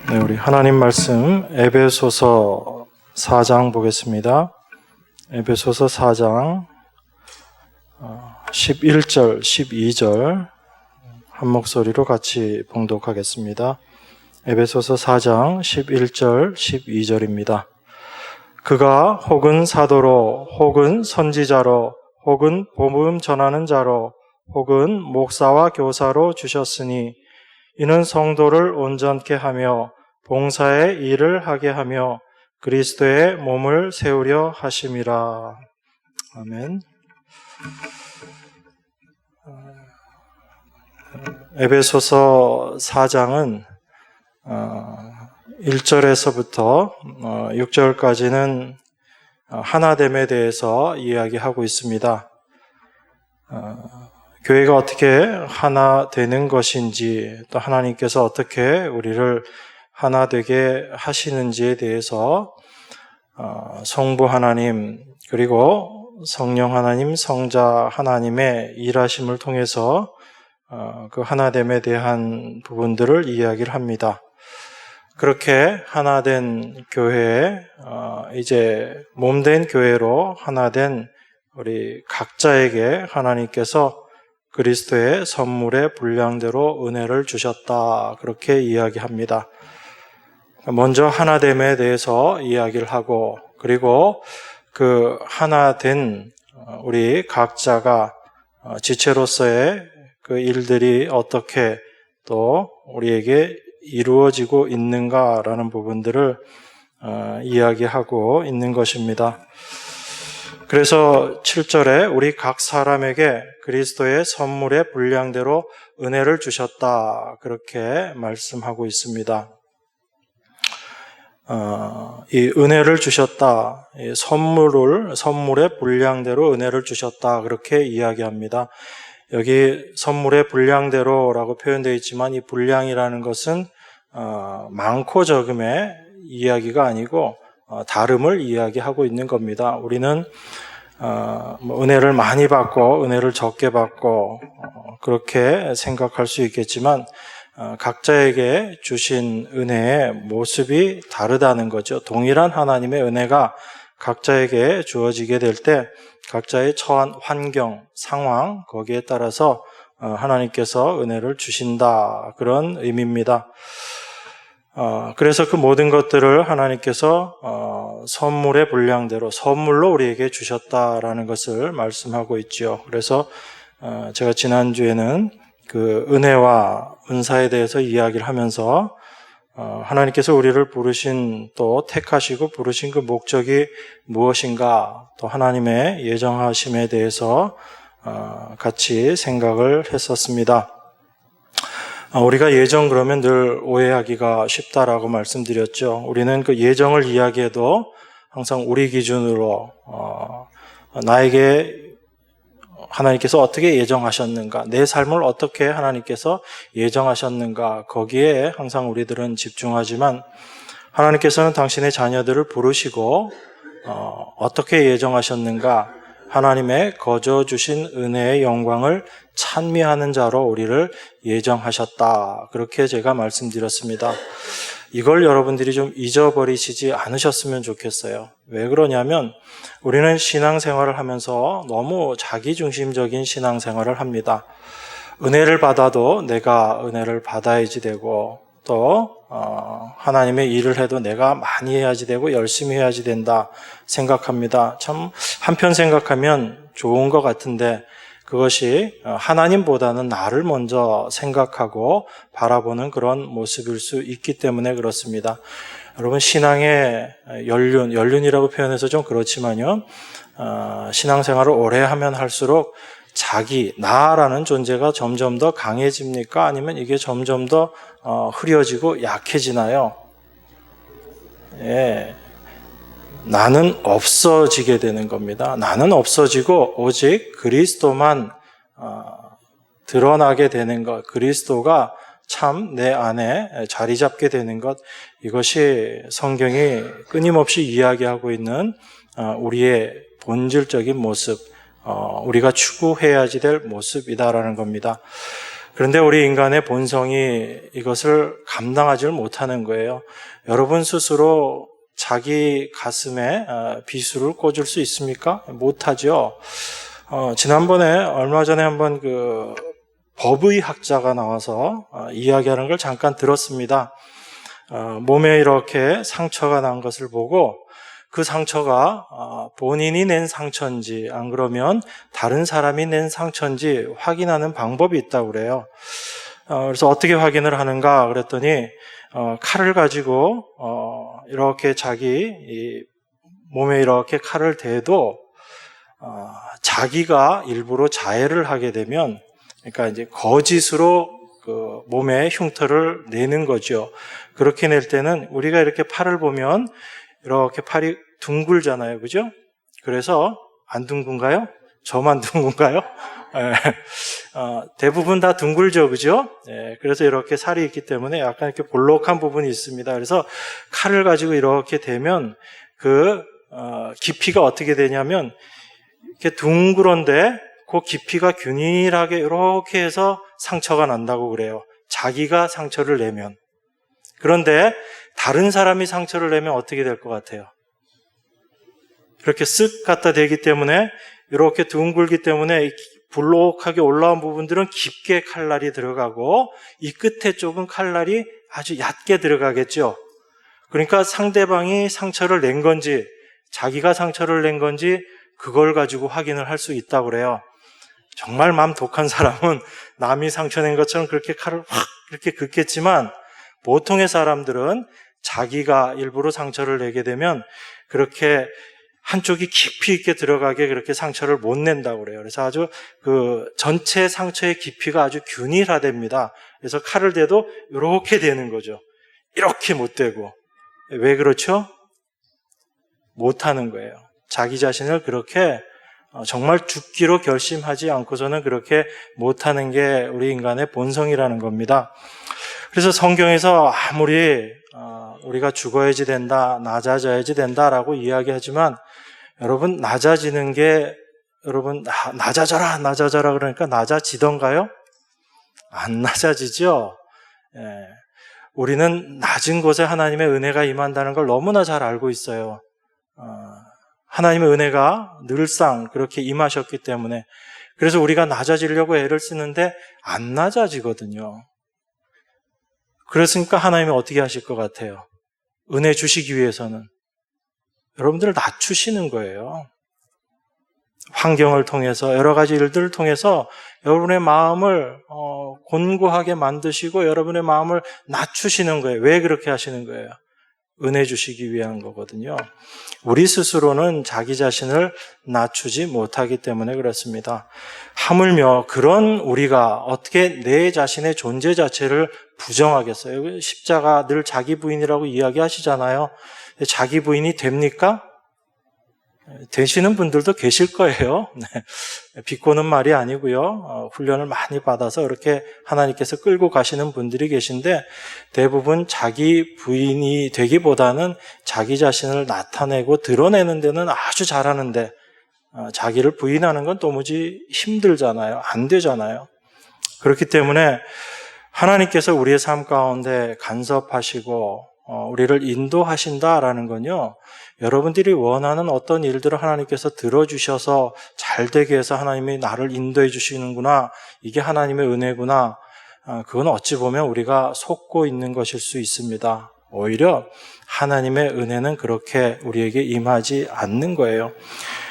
네, 우리 하나님 말씀 에베소서 4장 보겠습니다. 에베소서 4장 11절, 12절 한 목소리로 같이 봉독하겠습니다. 에베소서 4장 11절, 12절입니다. 그가 혹은 사도로, 혹은 선지자로, 혹은 복음 전하는 자로, 혹은 목사와 교사로 주셨으니 이는 성도를 온전케 하며 봉사의 일을 하게 하며 그리스도의 몸을 세우려 하심이라. 아멘. 에베소서 4장은 1절에서부터 6절까지는 하나됨에 대해서 이야기하고 있습니다. 교회가 어떻게 하나 되는 것인지, 또 하나님께서 어떻게 우리를 하나 되게 하시는지에 대해서 성부 하나님, 그리고 성령 하나님, 성자 하나님의 일하심을 통해서 그 하나됨에 대한 부분들을 이야기를 합니다. 그렇게 하나된 교회에 이제 몸된 교회로 하나된 우리 각자에게 하나님께서 그리스도의 선물의 분량대로 은혜를 주셨다, 그렇게 이야기합니다. 먼저 하나됨에 대해서 이야기를 하고, 그리고 그 하나된 우리 각자가 지체로서의 그 일들이 어떻게 또 우리에게 이루어지고 있는가라는 부분들을 이야기하고 있는 것입니다. 그래서 7절에 우리 각 사람에게 그리스도의 선물의 분량대로 은혜를 주셨다, 그렇게 말씀하고 있습니다. 이 은혜를 주셨다, 이 선물의 분량대로 은혜를 주셨다, 그렇게 이야기합니다. 여기 선물의 분량대로라고 표현되어 있지만 이 분량이라는 것은 많고 적음의 이야기가 아니고 다름을 이야기하고 있는 겁니다. 우리는 은혜를 많이 받고 은혜를 적게 받고 그렇게 생각할 수 있겠지만 각자에게 주신 은혜의 모습이 다르다는 거죠. 동일한 하나님의 은혜가 각자에게 주어지게 될 때 각자의 처한 환경, 상황, 거기에 따라서 하나님께서 은혜를 주신다, 그런 의미입니다. 그래서 그 모든 것들을 하나님께서 선물의 분량대로 선물로 우리에게 주셨다라는 것을 말씀하고 있죠. 그래서 제가 지난주에는 그 은혜와 은사에 대해서 이야기를 하면서 하나님께서 우리를 부르신, 또 택하시고 부르신 그 목적이 무엇인가, 또 하나님의 예정하심에 대해서 같이 생각을 했었습니다. 우리가 예정 그러면 늘 오해하기가 쉽다라고 말씀드렸죠. 우리는 그 예정을 이야기해도 항상 우리 기준으로 나에게 하나님께서 어떻게 예정하셨는가, 내 삶을 어떻게 하나님께서 예정하셨는가, 거기에 항상 우리들은 집중하지만 하나님께서는 당신의 자녀들을 부르시고 어떻게 예정하셨는가, 하나님의 거저 주신 은혜의 영광을 찬미하는 자로 우리를 예정하셨다, 그렇게 제가 말씀드렸습니다. 이걸 여러분들이 좀 잊어버리시지 않으셨으면 좋겠어요. 왜 그러냐면 우리는 신앙생활을 하면서 너무 자기중심적인 신앙생활을 합니다. 은혜를 받아도 내가 은혜를 받아야지 되고, 또 하나님의 일을 해도 내가 많이 해야지 되고 열심히 해야지 된다 생각합니다. 참 한편 생각하면 좋은 것 같은데 그것이 하나님보다는 나를 먼저 생각하고 바라보는 그런 모습일 수 있기 때문에 그렇습니다. 여러분, 신앙의 연륜이라고 표현해서 좀 그렇지만요, 신앙생활을 오래 하면 할수록 나라는 존재가 점점 더 강해집니까? 아니면 이게 점점 더 흐려지고 약해지나요? 예, 나는 없어지게 되는 겁니다. 나는 없어지고 오직 그리스도만 드러나게 되는 것, 그리스도가 참 내 안에 자리 잡게 되는 것, 이것이 성경이 끊임없이 이야기하고 있는 우리의 본질적인 모습, 우리가 추구해야지 될 모습이다라는 겁니다. 그런데 우리 인간의 본성이 이것을 감당하지를 못하는 거예요. 여러분 스스로 자기 가슴에 비수를 꽂을 수 있습니까? 못하죠. 지난번에 얼마 전에 한번 그 법의 학자가 나와서 이야기하는 걸 잠깐 들었습니다. 몸에 이렇게 상처가 난 것을 보고 그 상처가 본인이 낸 상처인지 안 그러면 다른 사람이 낸 상처인지 확인하는 방법이 있다고 그래요. 그래서 어떻게 확인을 하는가 그랬더니 칼을 가지고 이렇게 자기 이 몸에 이렇게 칼을 대도 자기가 일부러 자해를 하게 되면, 그러니까 이제 거짓으로 그 몸에 흉터를 내는 거죠. 그렇게 낼 때는 우리가 이렇게 팔을 보면 이렇게 팔이 둥글잖아요, 그죠? 그래서 안 둥근가요? 저만 둥근가요? 대부분 다 둥글죠, 그죠? 그래서 이렇게 살이 있기 때문에 약간 이렇게 볼록한 부분이 있습니다. 그래서 칼을 가지고 이렇게 대면 그 깊이가 어떻게 되냐면 이렇게 둥그런데 그 깊이가 균일하게 이렇게 해서 상처가 난다고 그래요. 자기가 상처를 내면. 그런데 다른 사람이 상처를 내면 어떻게 될 것 같아요? 이렇게 쓱 갖다 대기 때문에 이렇게 둥글기 때문에 볼록하게 올라온 부분들은 깊게 칼날이 들어가고 이 끝에 쪽은 칼날이 아주 얕게 들어가겠죠. 그러니까 상대방이 상처를 낸 건지 자기가 상처를 낸 건지 그걸 가지고 확인을 할 수 있다고 그래요. 정말 마음 독한 사람은 남이 상처 낸 것처럼 그렇게 칼을 확 이렇게 긋겠지만 보통의 사람들은 자기가 일부러 상처를 내게 되면 그렇게 한쪽이 깊이 있게 들어가게 그렇게 상처를 못 낸다고 그래요. 그래서 아주 그 전체 상처의 깊이가 아주 균일화됩니다. 그래서 칼을 대도 이렇게 되는 거죠. 이렇게 못 대고. 왜 그렇죠? 못하는 거예요. 자기 자신을 그렇게 정말 죽기로 결심하지 않고서는 그렇게 못하는 게 우리 인간의 본성이라는 겁니다. 그래서 성경에서 아무리 우리가 죽어야지 된다, 낮아져야지 된다라고 이야기하지만 여러분 낮아지는 게 여러분 낮아져라 그러니까 낮아지던가요? 안 낮아지죠. 우리는 낮은 곳에 하나님의 은혜가 임한다는 걸 너무나 잘 알고 있어요. 하나님의 은혜가 늘상 그렇게 임하셨기 때문에 그래서 우리가 낮아지려고 애를 쓰는데 안 낮아지거든요. 그랬으니까 하나님이 어떻게 하실 것 같아요? 은혜 주시기 위해서는 여러분들을 낮추시는 거예요. 환경을 통해서 여러 가지 일들을 통해서 여러분의 마음을 곤고하게 만드시고 여러분의 마음을 낮추시는 거예요. 왜 그렇게 하시는 거예요? 은혜 주시기 위한 거거든요. 우리 스스로는 자기 자신을 낮추지 못하기 때문에 그렇습니다. 하물며 그런 우리가 어떻게 내 자신의 존재 자체를 부정하겠어요? 십자가 늘 자기 부인이라고 이야기하시잖아요. 자기 부인이 됩니까? 되시는 분들도 계실 거예요. 비꼬는 말이 아니고요. 훈련을 많이 받아서 이렇게 하나님께서 끌고 가시는 분들이 계신데 대부분 자기 부인이 되기보다는 자기 자신을 나타내고 드러내는 데는 아주 잘하는데 자기를 부인하는 건 도무지 힘들잖아요. 안 되잖아요. 그렇기 때문에 하나님께서 우리의 삶 가운데 간섭하시고 우리를 인도하신다라는 건요. 여러분들이 원하는 어떤 일들을 하나님께서 들어주셔서 잘 되게 해서 하나님이 나를 인도해 주시는구나. 이게 하나님의 은혜구나. 그건 어찌 보면 우리가 속고 있는 것일 수 있습니다. 오히려 하나님의 은혜는 그렇게 우리에게 임하지 않는 거예요.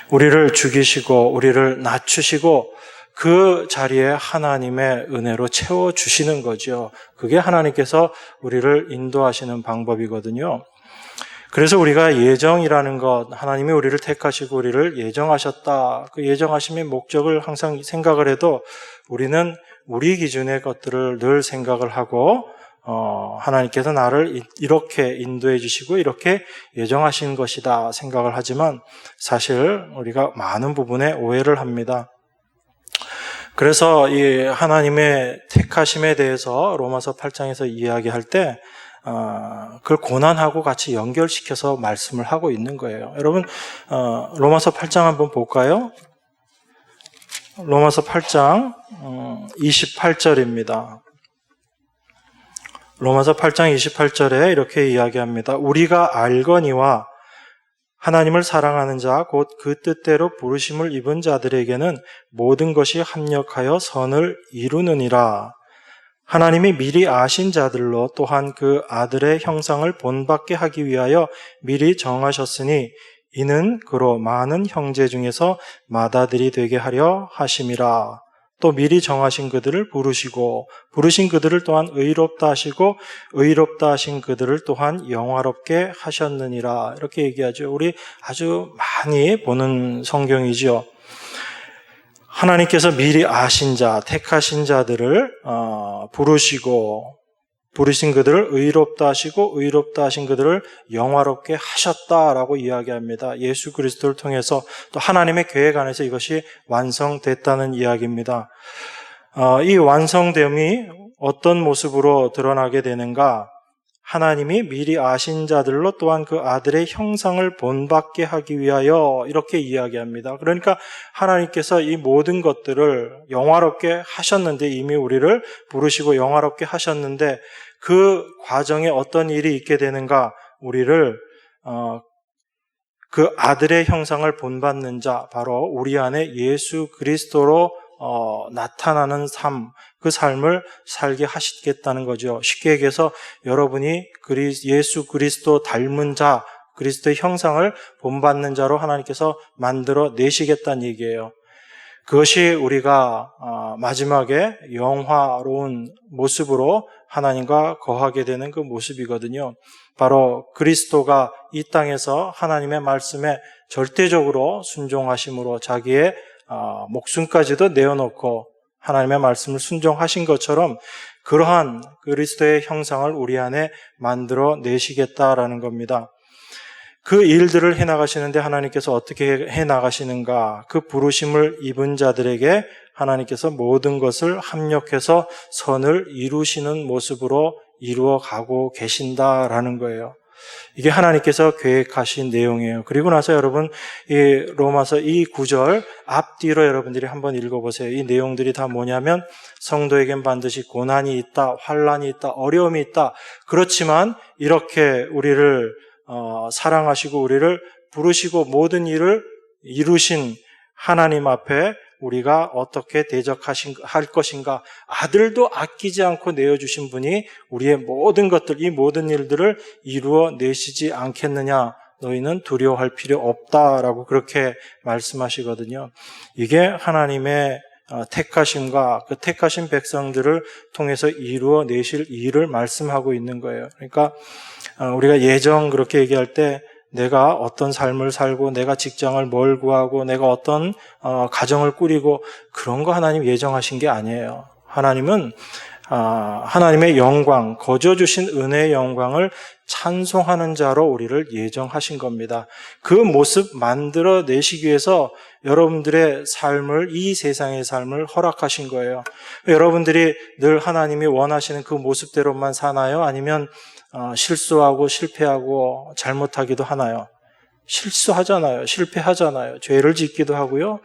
우리를 죽이시고 우리를 낮추시고 그 자리에 하나님의 은혜로 채워주시는 거죠. 그게 하나님께서 우리를 인도하시는 방법이거든요. 그래서 우리가 예정이라는 것, 하나님이 우리를 택하시고 우리를 예정하셨다. 그 예정하심의 목적을 항상 생각을 해도 우리는 우리 기준의 것들을 늘 생각을 하고 하나님께서 나를 이렇게 인도해 주시고 이렇게 예정하신 것이다 생각을 하지만 사실 우리가 많은 부분에 오해를 합니다. 그래서 이 하나님의 택하심에 대해서 로마서 8장에서 이야기할 때 그걸 고난하고 같이 연결시켜서 말씀을 하고 있는 거예요. 여러분 로마서 8장 한번 볼까요? 로마서 8장 28절입니다. 로마서 8장 28절에 이렇게 이야기합니다. 우리가 알거니와 하나님을 사랑하는 자, 곧 그 뜻대로 부르심을 입은 자들에게는 모든 것이 합력하여 선을 이루느니라. 하나님이 미리 아신 자들로 또한 그 아들의 형상을 본받게 하기 위하여 미리 정하셨으니 이는 그로 많은 형제 중에서 맏아들이 되게 하려 하심이라. 또 미리 정하신 그들을 부르시고 부르신 그들을 또한 의롭다 하시고 의롭다 하신 그들을 또한 영화롭게 하셨느니라. 이렇게 얘기하죠. 우리 아주 많이 보는 성경이죠. 하나님께서 미리 아신 자, 택하신 자들을 부르시고 부르신 그들을 의롭다 하시고 의롭다 하신 그들을 영화롭게 하셨다라고 이야기합니다. 예수 그리스도를 통해서 또 하나님의 계획 안에서 이것이 완성됐다는 이야기입니다. 이 완성됨이 어떤 모습으로 드러나게 되는가? 하나님이 미리 아신 자들로 또한 그 아들의 형상을 본받게 하기 위하여 이렇게 이야기합니다. 그러니까 하나님께서 이 모든 것들을 영화롭게 하셨는데, 이미 우리를 부르시고 영화롭게 하셨는데 그 과정에 어떤 일이 있게 되는가? 우리를 그 아들의 형상을 본받는 자, 바로 우리 안에 예수 그리스도로 나타나는 삶, 그 삶을 살게 하시겠다는 거죠. 쉽게 얘기해서 여러분이 예수 그리스도 닮은 자, 그리스도의 형상을 본받는 자로 하나님께서 만들어 내시겠다는 얘기예요. 그것이 우리가 마지막에 영화로운 모습으로 하나님과 거하게 되는 그 모습이거든요. 바로 그리스도가 이 땅에서 하나님의 말씀에 절대적으로 순종하심으로 자기의 목숨까지도 내어놓고 하나님의 말씀을 순종하신 것처럼 그러한 그리스도의 형상을 우리 안에 만들어 내시겠다라는 겁니다. 그 일들을 해나가시는데 하나님께서 어떻게 해나가시는가? 그 부르심을 입은 자들에게 하나님께서 모든 것을 합력해서 선을 이루시는 모습으로 이루어가고 계신다라는 거예요. 이게 하나님께서 계획하신 내용이에요. 그리고 나서 여러분, 이 로마서 이 구절 앞뒤로 여러분들이 한번 읽어보세요. 이 내용들이 다 뭐냐면 성도에겐 반드시 고난이 있다, 환난이 있다, 어려움이 있다. 그렇지만 이렇게 우리를 사랑하시고 우리를 부르시고 모든 일을 이루신 하나님 앞에 우리가 어떻게 대적할 것인가? 아들도 아끼지 않고 내어주신 분이 우리의 모든 것들, 이 모든 일들을 이루어 내시지 않겠느냐? 너희는 두려워할 필요 없다라고 그렇게 말씀하시거든요. 이게 하나님의 택하심과 그 택하신 백성들을 통해서 이루어 내실 일을 말씀하고 있는 거예요. 그러니까 우리가 예정 그렇게 얘기할 때 내가 어떤 삶을 살고 내가 직장을 뭘 구하고 내가 어떤 가정을 꾸리고 그런 거 하나님 예정하신 게 아니에요. 하나님은 하나님의 영광, 거저 주신 은혜의 영광을 찬송하는 자로 우리를 예정하신 겁니다. 그 모습 만들어 내시기 위해서 여러분들의 삶을, 이 세상의 삶을 허락하신 거예요. 여러분들이 늘 하나님이 원하시는 그 모습대로만 사나요? 아니면 실수하고 실패하고 잘못하기도 하나요? 실수하잖아요. 실패하잖아요. 죄를 짓기도 하고요.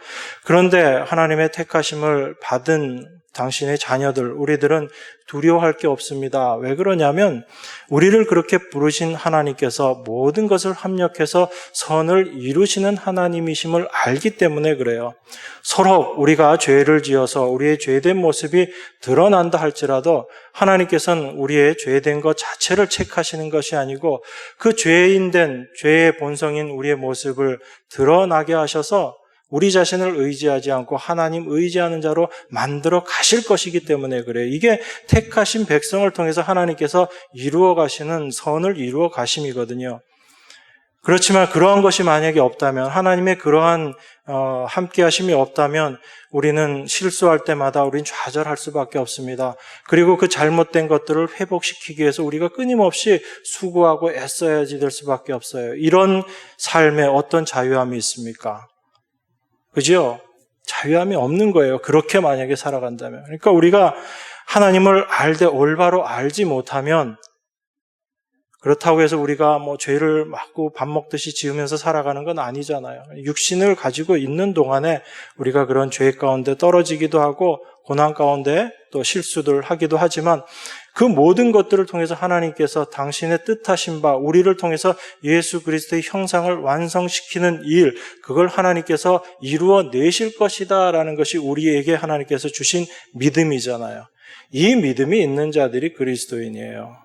그런데 하나님의 택하심을 받은 당신의 자녀들, 우리들은 두려워할 게 없습니다. 왜 그러냐면 우리를 그렇게 부르신 하나님께서 모든 것을 합력해서 선을 이루시는 하나님이심을 알기 때문에 그래요. 서로 우리가 죄를 지어서 우리의 죄된 모습이 드러난다 할지라도 하나님께서는 우리의 죄된 것 자체를 체크하시는 것이 아니고 그 죄인된 죄의 본성인 우리의 모습을 드러나게 하셔서 우리 자신을 의지하지 않고 하나님 의지하는 자로 만들어 가실 것이기 때문에 그래요. 이게 택하신 백성을 통해서 하나님께서 이루어 가시는 선을 이루어 가심이거든요. 그렇지만 그러한 것이 만약에 없다면, 하나님의 그러한 함께 하심이 없다면 우리는 실수할 때마다 우리는 좌절할 수밖에 없습니다. 그리고 그 잘못된 것들을 회복시키기 위해서 우리가 끊임없이 수고하고 애써야지 될 수밖에 없어요. 이런 삶에 어떤 자유함이 있습니까? 그죠? 자유함이 없는 거예요. 그렇게 만약에 살아간다면. 그러니까 우리가 하나님을 알되 올바로 알지 못하면 그렇다고 해서 우리가 죄를 막고 밥 먹듯이 지으면서 살아가는 건 아니잖아요. 육신을 가지고 있는 동안에 우리가 그런 죄 가운데 떨어지기도 하고 고난 가운데 또 실수를 하기도 하지만 그 모든 것들을 통해서 하나님께서 당신의 뜻하신 바 우리를 통해서 예수 그리스도의 형상을 완성시키는 일, 그걸 하나님께서 이루어 내실 것이다 라는 것이 우리에게 하나님께서 주신 믿음이잖아요. 이 믿음이 있는 자들이 그리스도인이에요.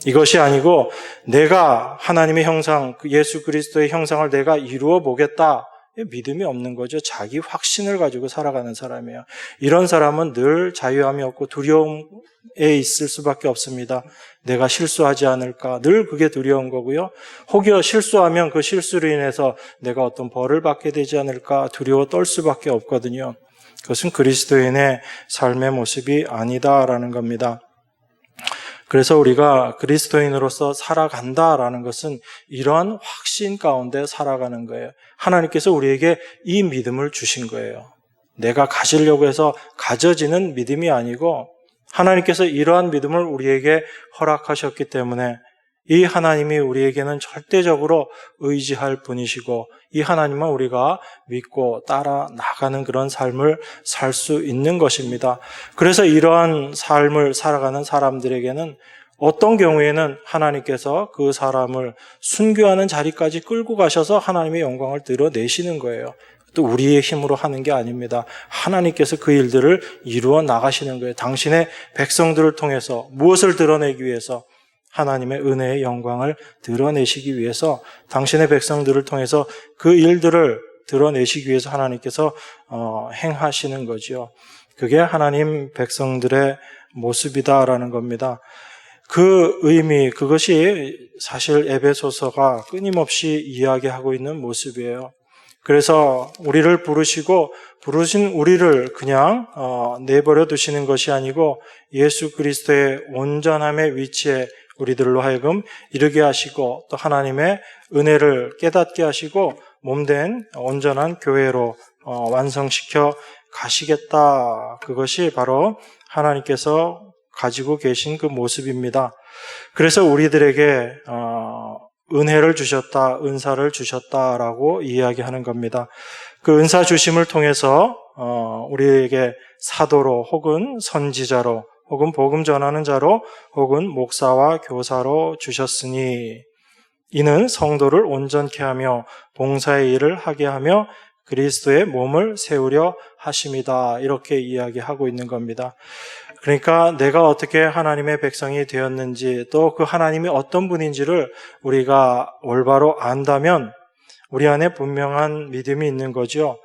이것이 아니고 내가 하나님의 형상, 예수 그리스도의 형상을 내가 이루어 보겠다. 믿음이 없는 거죠. 자기 확신을 가지고 살아가는 사람이에요. 이런 사람은 늘 자유함이 없고 두려움에 있을 수밖에 없습니다. 내가 실수하지 않을까. 늘 그게 두려운 거고요. 혹여 실수하면 그 실수로 인해서 내가 어떤 벌을 받게 되지 않을까 두려워 떨 수밖에 없거든요. 그것은 그리스도인의 삶의 모습이 아니다라는 겁니다. 그래서 우리가 그리스도인으로서 살아간다라는 것은 이러한 확신 가운데 살아가는 거예요. 하나님께서 우리에게 이 믿음을 주신 거예요. 내가 가지려고 해서 가져지는 믿음이 아니고 하나님께서 이러한 믿음을 우리에게 허락하셨기 때문에 이 하나님이 우리에게는 절대적으로 의지할 분이시고 이 하나님만 우리가 믿고 따라 나가는 그런 삶을 살 수 있는 것입니다. 그래서 이러한 삶을 살아가는 사람들에게는 어떤 경우에는 하나님께서 그 사람을 순교하는 자리까지 끌고 가셔서 하나님의 영광을 드러내시는 거예요. 또 우리의 힘으로 하는 게 아닙니다. 하나님께서 그 일들을 이루어 나가시는 거예요. 당신의 백성들을 통해서 무엇을 드러내기 위해서? 하나님의 은혜의 영광을 드러내시기 위해서 당신의 백성들을 통해서 그 일들을 드러내시기 위해서 하나님께서 행하시는 거죠. 그게 하나님 백성들의 모습이다라는 겁니다. 그 의미, 그것이 사실 에베소서가 끊임없이 이야기하고 있는 모습이에요. 그래서 우리를 부르신 우리를 그냥 내버려 두시는 것이 아니고 예수 그리스도의 온전함의 위치에 우리들로 하여금 이르게 하시고 또 하나님의 은혜를 깨닫게 하시고 몸된 온전한 교회로 완성시켜 가시겠다. 그것이 바로 하나님께서 가지고 계신 그 모습입니다. 그래서 우리들에게 은혜를 주셨다, 은사를 주셨다라고 이야기하는 겁니다. 그 은사 주심을 통해서 우리에게 사도로 혹은 선지자로 혹은 복음 전하는 자로 혹은 목사와 교사로 주셨으니 이는 성도를 온전케 하며 봉사의 일을 하게 하며 그리스도의 몸을 세우려 하심이다. 이렇게 이야기하고 있는 겁니다. 그러니까 내가 어떻게 하나님의 백성이 되었는지 또 그 하나님이 어떤 분인지를 우리가 올바로 안다면 우리 안에 분명한 믿음이 있는 거죠.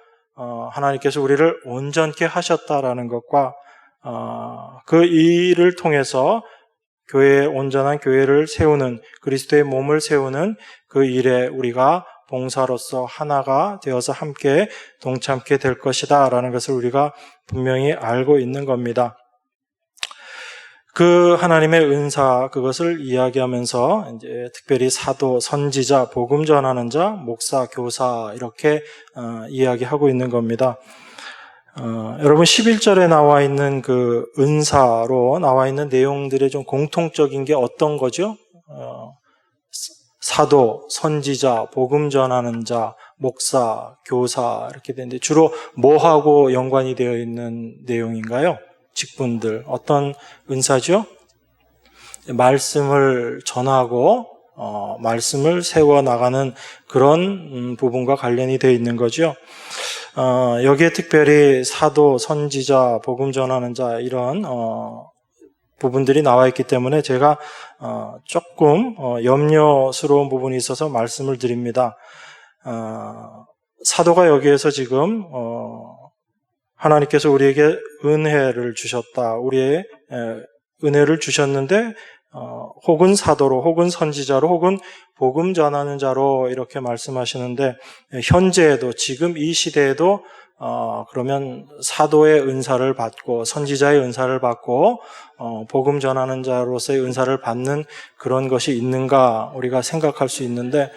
하나님께서 우리를 온전케 하셨다라는 것과 그 일을 통해서 온전한 교회를 세우는 그리스도의 몸을 세우는 그 일에 우리가 봉사로서 하나가 되어서 함께 동참케 될 것이다 라는 것을 우리가 분명히 알고 있는 겁니다. 그 하나님의 은사 그것을 이야기하면서 이제 특별히 사도, 선지자, 복음 전하는 자, 목사, 교사 이렇게 이야기하고 있는 겁니다. 여러분 11절에 나와 있는 그 은사로 나와 있는 내용들의 좀 공통적인 게 어떤 거죠? 사도, 선지자, 복음 전하는 자, 목사, 교사 이렇게 되는데 주로 뭐하고 연관이 되어 있는 내용인가요? 직분들 어떤 은사죠? 말씀을 전하고 말씀을 세워나가는 그런 부분과 관련이 되어 있는 거죠. 여기에 특별히 사도, 선지자, 복음 전하는 자 이런 부분들이 나와 있기 때문에 제가 조금 염려스러운 부분이 있어서 말씀을 드립니다. 사도가 여기에서 지금 하나님께서 우리에게 은혜를 주셨다. 우리의 은혜를 주셨는데 혹은 사도로 혹은 선지자로 혹은 복음 전하는 자로 이렇게 말씀하시는데 현재에도 지금 이 시대에도 그러면 사도의 은사를 받고 선지자의 은사를 받고 복음 전하는 자로서의 은사를 받는 그런 것이 있는가 우리가 생각할 수 있는데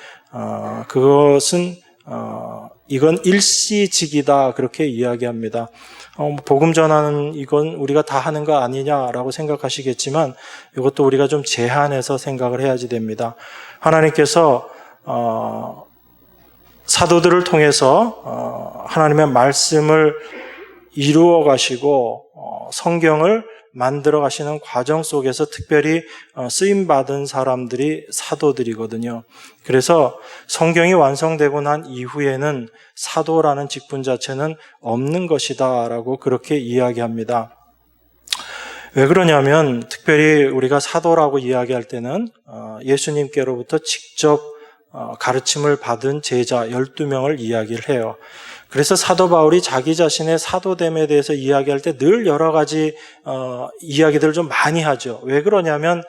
그것은 이건 일시직이다 그렇게 이야기합니다. 복음 전하는 이건 우리가 다 하는 거 아니냐라고 생각하시겠지만 이것도 우리가 좀 제한해서 생각을 해야지 됩니다. 하나님께서 사도들을 통해서 하나님의 말씀을 이루어 가시고 성경을 만들어 가시는 과정 속에서 특별히 쓰임받은 사람들이 사도들이거든요. 그래서 성경이 완성되고 난 이후에는 사도라는 직분 자체는 없는 것이다 라고 그렇게 이야기합니다. 왜 그러냐면 특별히 우리가 사도라고 이야기할 때는 예수님께로부터 직접 가르침을 받은 제자 12명을 이야기를 해요. 그래서 사도 바울이 자기 자신의 사도됨에 대해서 이야기할 때 늘 여러 가지 이야기들을 좀 많이 하죠. 왜 그러냐면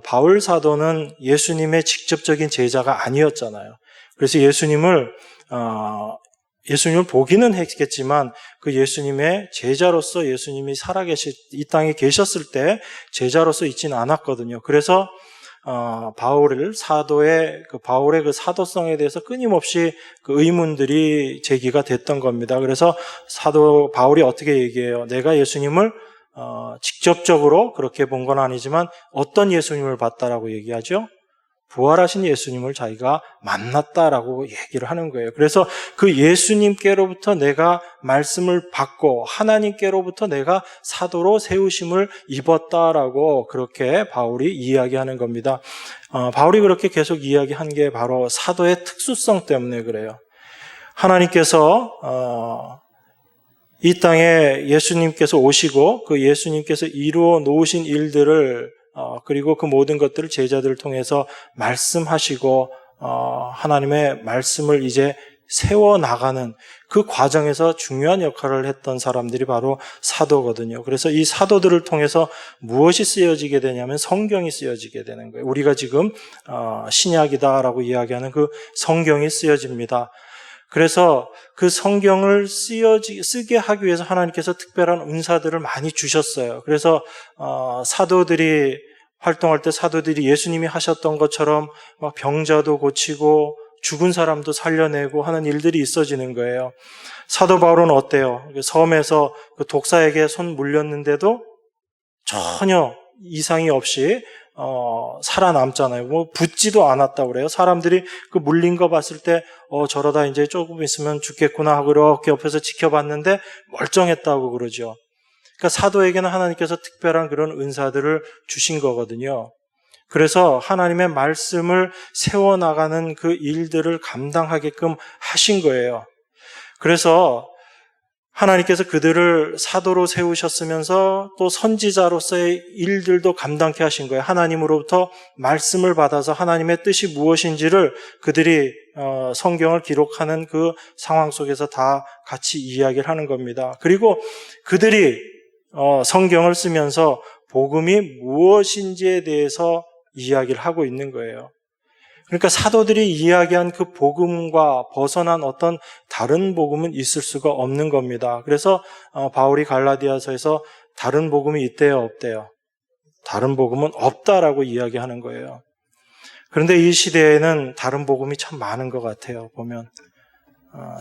바울 사도는 예수님의 직접적인 제자가 아니었잖아요. 그래서 예수님을 보기는 했겠지만 그 예수님의 제자로서 예수님이 이 땅에 계셨을 때 제자로서 있지는 않았거든요. 그래서 바울의 그 사도성에 대해서 끊임없이 그 의문들이 제기가 됐던 겁니다. 그래서 사도 바울이 어떻게 얘기해요? 내가 예수님을 직접적으로 그렇게 본 건 아니지만 어떤 예수님을 봤다라고 얘기하죠? 부활하신 예수님을 자기가 만났다라고 얘기를 하는 거예요. 그래서 그 예수님께로부터 내가 말씀을 받고 하나님께로부터 내가 사도로 세우심을 입었다라고 그렇게 바울이 이야기하는 겁니다. 바울이 그렇게 계속 이야기한 게 바로 사도의 특수성 때문에 그래요. 하나님께서 이 땅에 예수님께서 오시고 그 예수님께서 이루어 놓으신 일들을 그리고 그 모든 것들을 제자들을 통해서 말씀하시고 하나님의 말씀을 이제 세워나가는 그 과정에서 중요한 역할을 했던 사람들이 바로 사도거든요. 그래서 이 사도들을 통해서 무엇이 쓰여지게 되냐면 성경이 쓰여지게 되는 거예요. 우리가 지금 신약이다라고 이야기하는 그 성경이 쓰여집니다. 그래서 그 성경을 쓰게 하기 위해서 하나님께서 특별한 은사들을 많이 주셨어요. 그래서 사도들이 활동할 때 사도들이 예수님이 하셨던 것처럼 막 병자도 고치고 죽은 사람도 살려내고 하는 일들이 있어지는 거예요. 사도 바울은 어때요? 섬에서 그 독사에게 손 물렸는데도 전혀 이상이 없이 살아남잖아요. 뭐 붙지도 않았다고 그래요. 사람들이 그 물린 거 봤을 때 저러다 이제 조금 있으면 죽겠구나 하고 이렇게 옆에서 지켜봤는데 멀쩡했다고 그러죠. 그러니까 사도에게는 하나님께서 특별한 그런 은사들을 주신 거거든요. 그래서 하나님의 말씀을 세워나가는 그 일들을 감당하게끔 하신 거예요. 그래서 하나님께서 그들을 사도로 세우셨으면서 또 선지자로서의 일들도 감당케 하신 거예요. 하나님으로부터 말씀을 받아서 하나님의 뜻이 무엇인지를 그들이 성경을 기록하는 그 상황 속에서 다 같이 이야기를 하는 겁니다. 그리고 그들이 성경을 쓰면서 복음이 무엇인지에 대해서 이야기를 하고 있는 거예요. 그러니까 사도들이 이야기한 그 복음과 벗어난 어떤 다른 복음은 있을 수가 없는 겁니다. 그래서 바울이 갈라디아서에서 다른 복음이 있대요, 없대요? 다른 복음은 없다라고 이야기하는 거예요. 그런데 이 시대에는 다른 복음이 참 많은 것 같아요, 보면.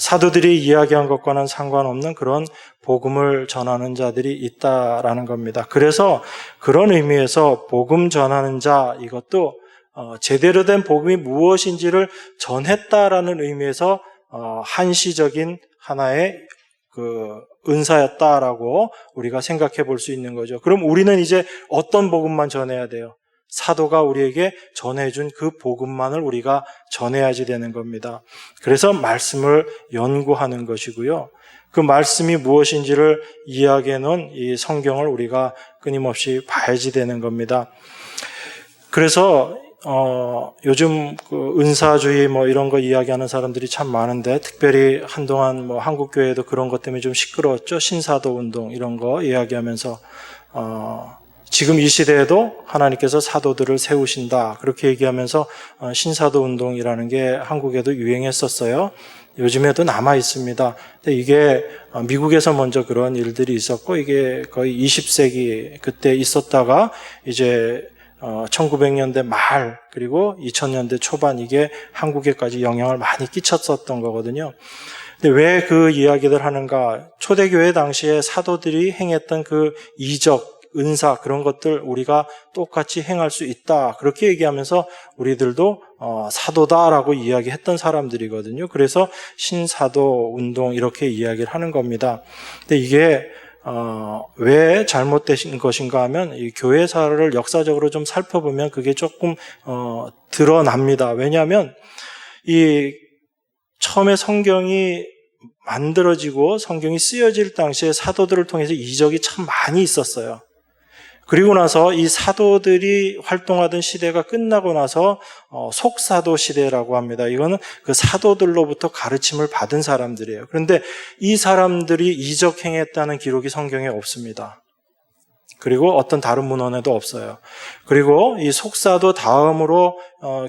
사도들이 이야기한 것과는 상관없는 그런 복음을 전하는 자들이 있다라는 겁니다. 그래서 그런 의미에서 복음 전하는 자, 이것도 제대로 된 복음이 무엇인지를 전했다라는 의미에서 한시적인 하나의 그 은사였다라고 우리가 생각해 볼 수 있는 거죠. 그럼 우리는 이제 어떤 복음만 전해야 돼요? 사도가 우리에게 전해준 그 복음만을 우리가 전해야지 되는 겁니다. 그래서 말씀을 연구하는 것이고요. 그 말씀이 무엇인지를 이야기해 놓은 이 성경을 우리가 끊임없이 봐야지 되는 겁니다. 그래서 요즘 그 은사주의 뭐 이런 거 이야기하는 사람들이 참 많은데, 특별히 한동안 뭐 한국 교회도 그런 것 때문에 좀 시끄러웠죠. 신사도 운동 이런 거 이야기하면서 지금 이 시대에도 하나님께서 사도들을 세우신다 그렇게 얘기하면서 신사도 운동이라는 게 한국에도 유행했었어요. 요즘에도 남아 있습니다. 근데 이게 미국에서 먼저 그런 일들이 있었고, 이게 거의 20세기 그때 있었다가 이제 1900년대 말 그리고 2000년대 초반 이게 한국에까지 영향을 많이 끼쳤었던 거거든요. 근데 왜 그 이야기들 하는가? 초대교회 당시에 사도들이 행했던 그 이적, 은사 그런 것들 우리가 똑같이 행할 수 있다. 그렇게 얘기하면서 우리들도 사도다라고 이야기했던 사람들이거든요. 그래서 신사도 운동 이렇게 이야기를 하는 겁니다. 근데 이게 왜 잘못된 것인가 하면 이 교회사를 역사적으로 좀 살펴보면 그게 조금 드러납니다. 왜냐하면 이 처음에 성경이 만들어지고 성경이 쓰여질 당시에 사도들을 통해서 이적이 참 많이 있었어요. 그리고 나서 이 사도들이 활동하던 시대가 끝나고 나서 속사도 시대라고 합니다. 이거는 그 사도들로부터 가르침을 받은 사람들이에요. 그런데 이 사람들이 이적 행했다는 기록이 성경에 없습니다. 그리고 어떤 다른 문헌에도 없어요. 그리고 이 속사도 다음으로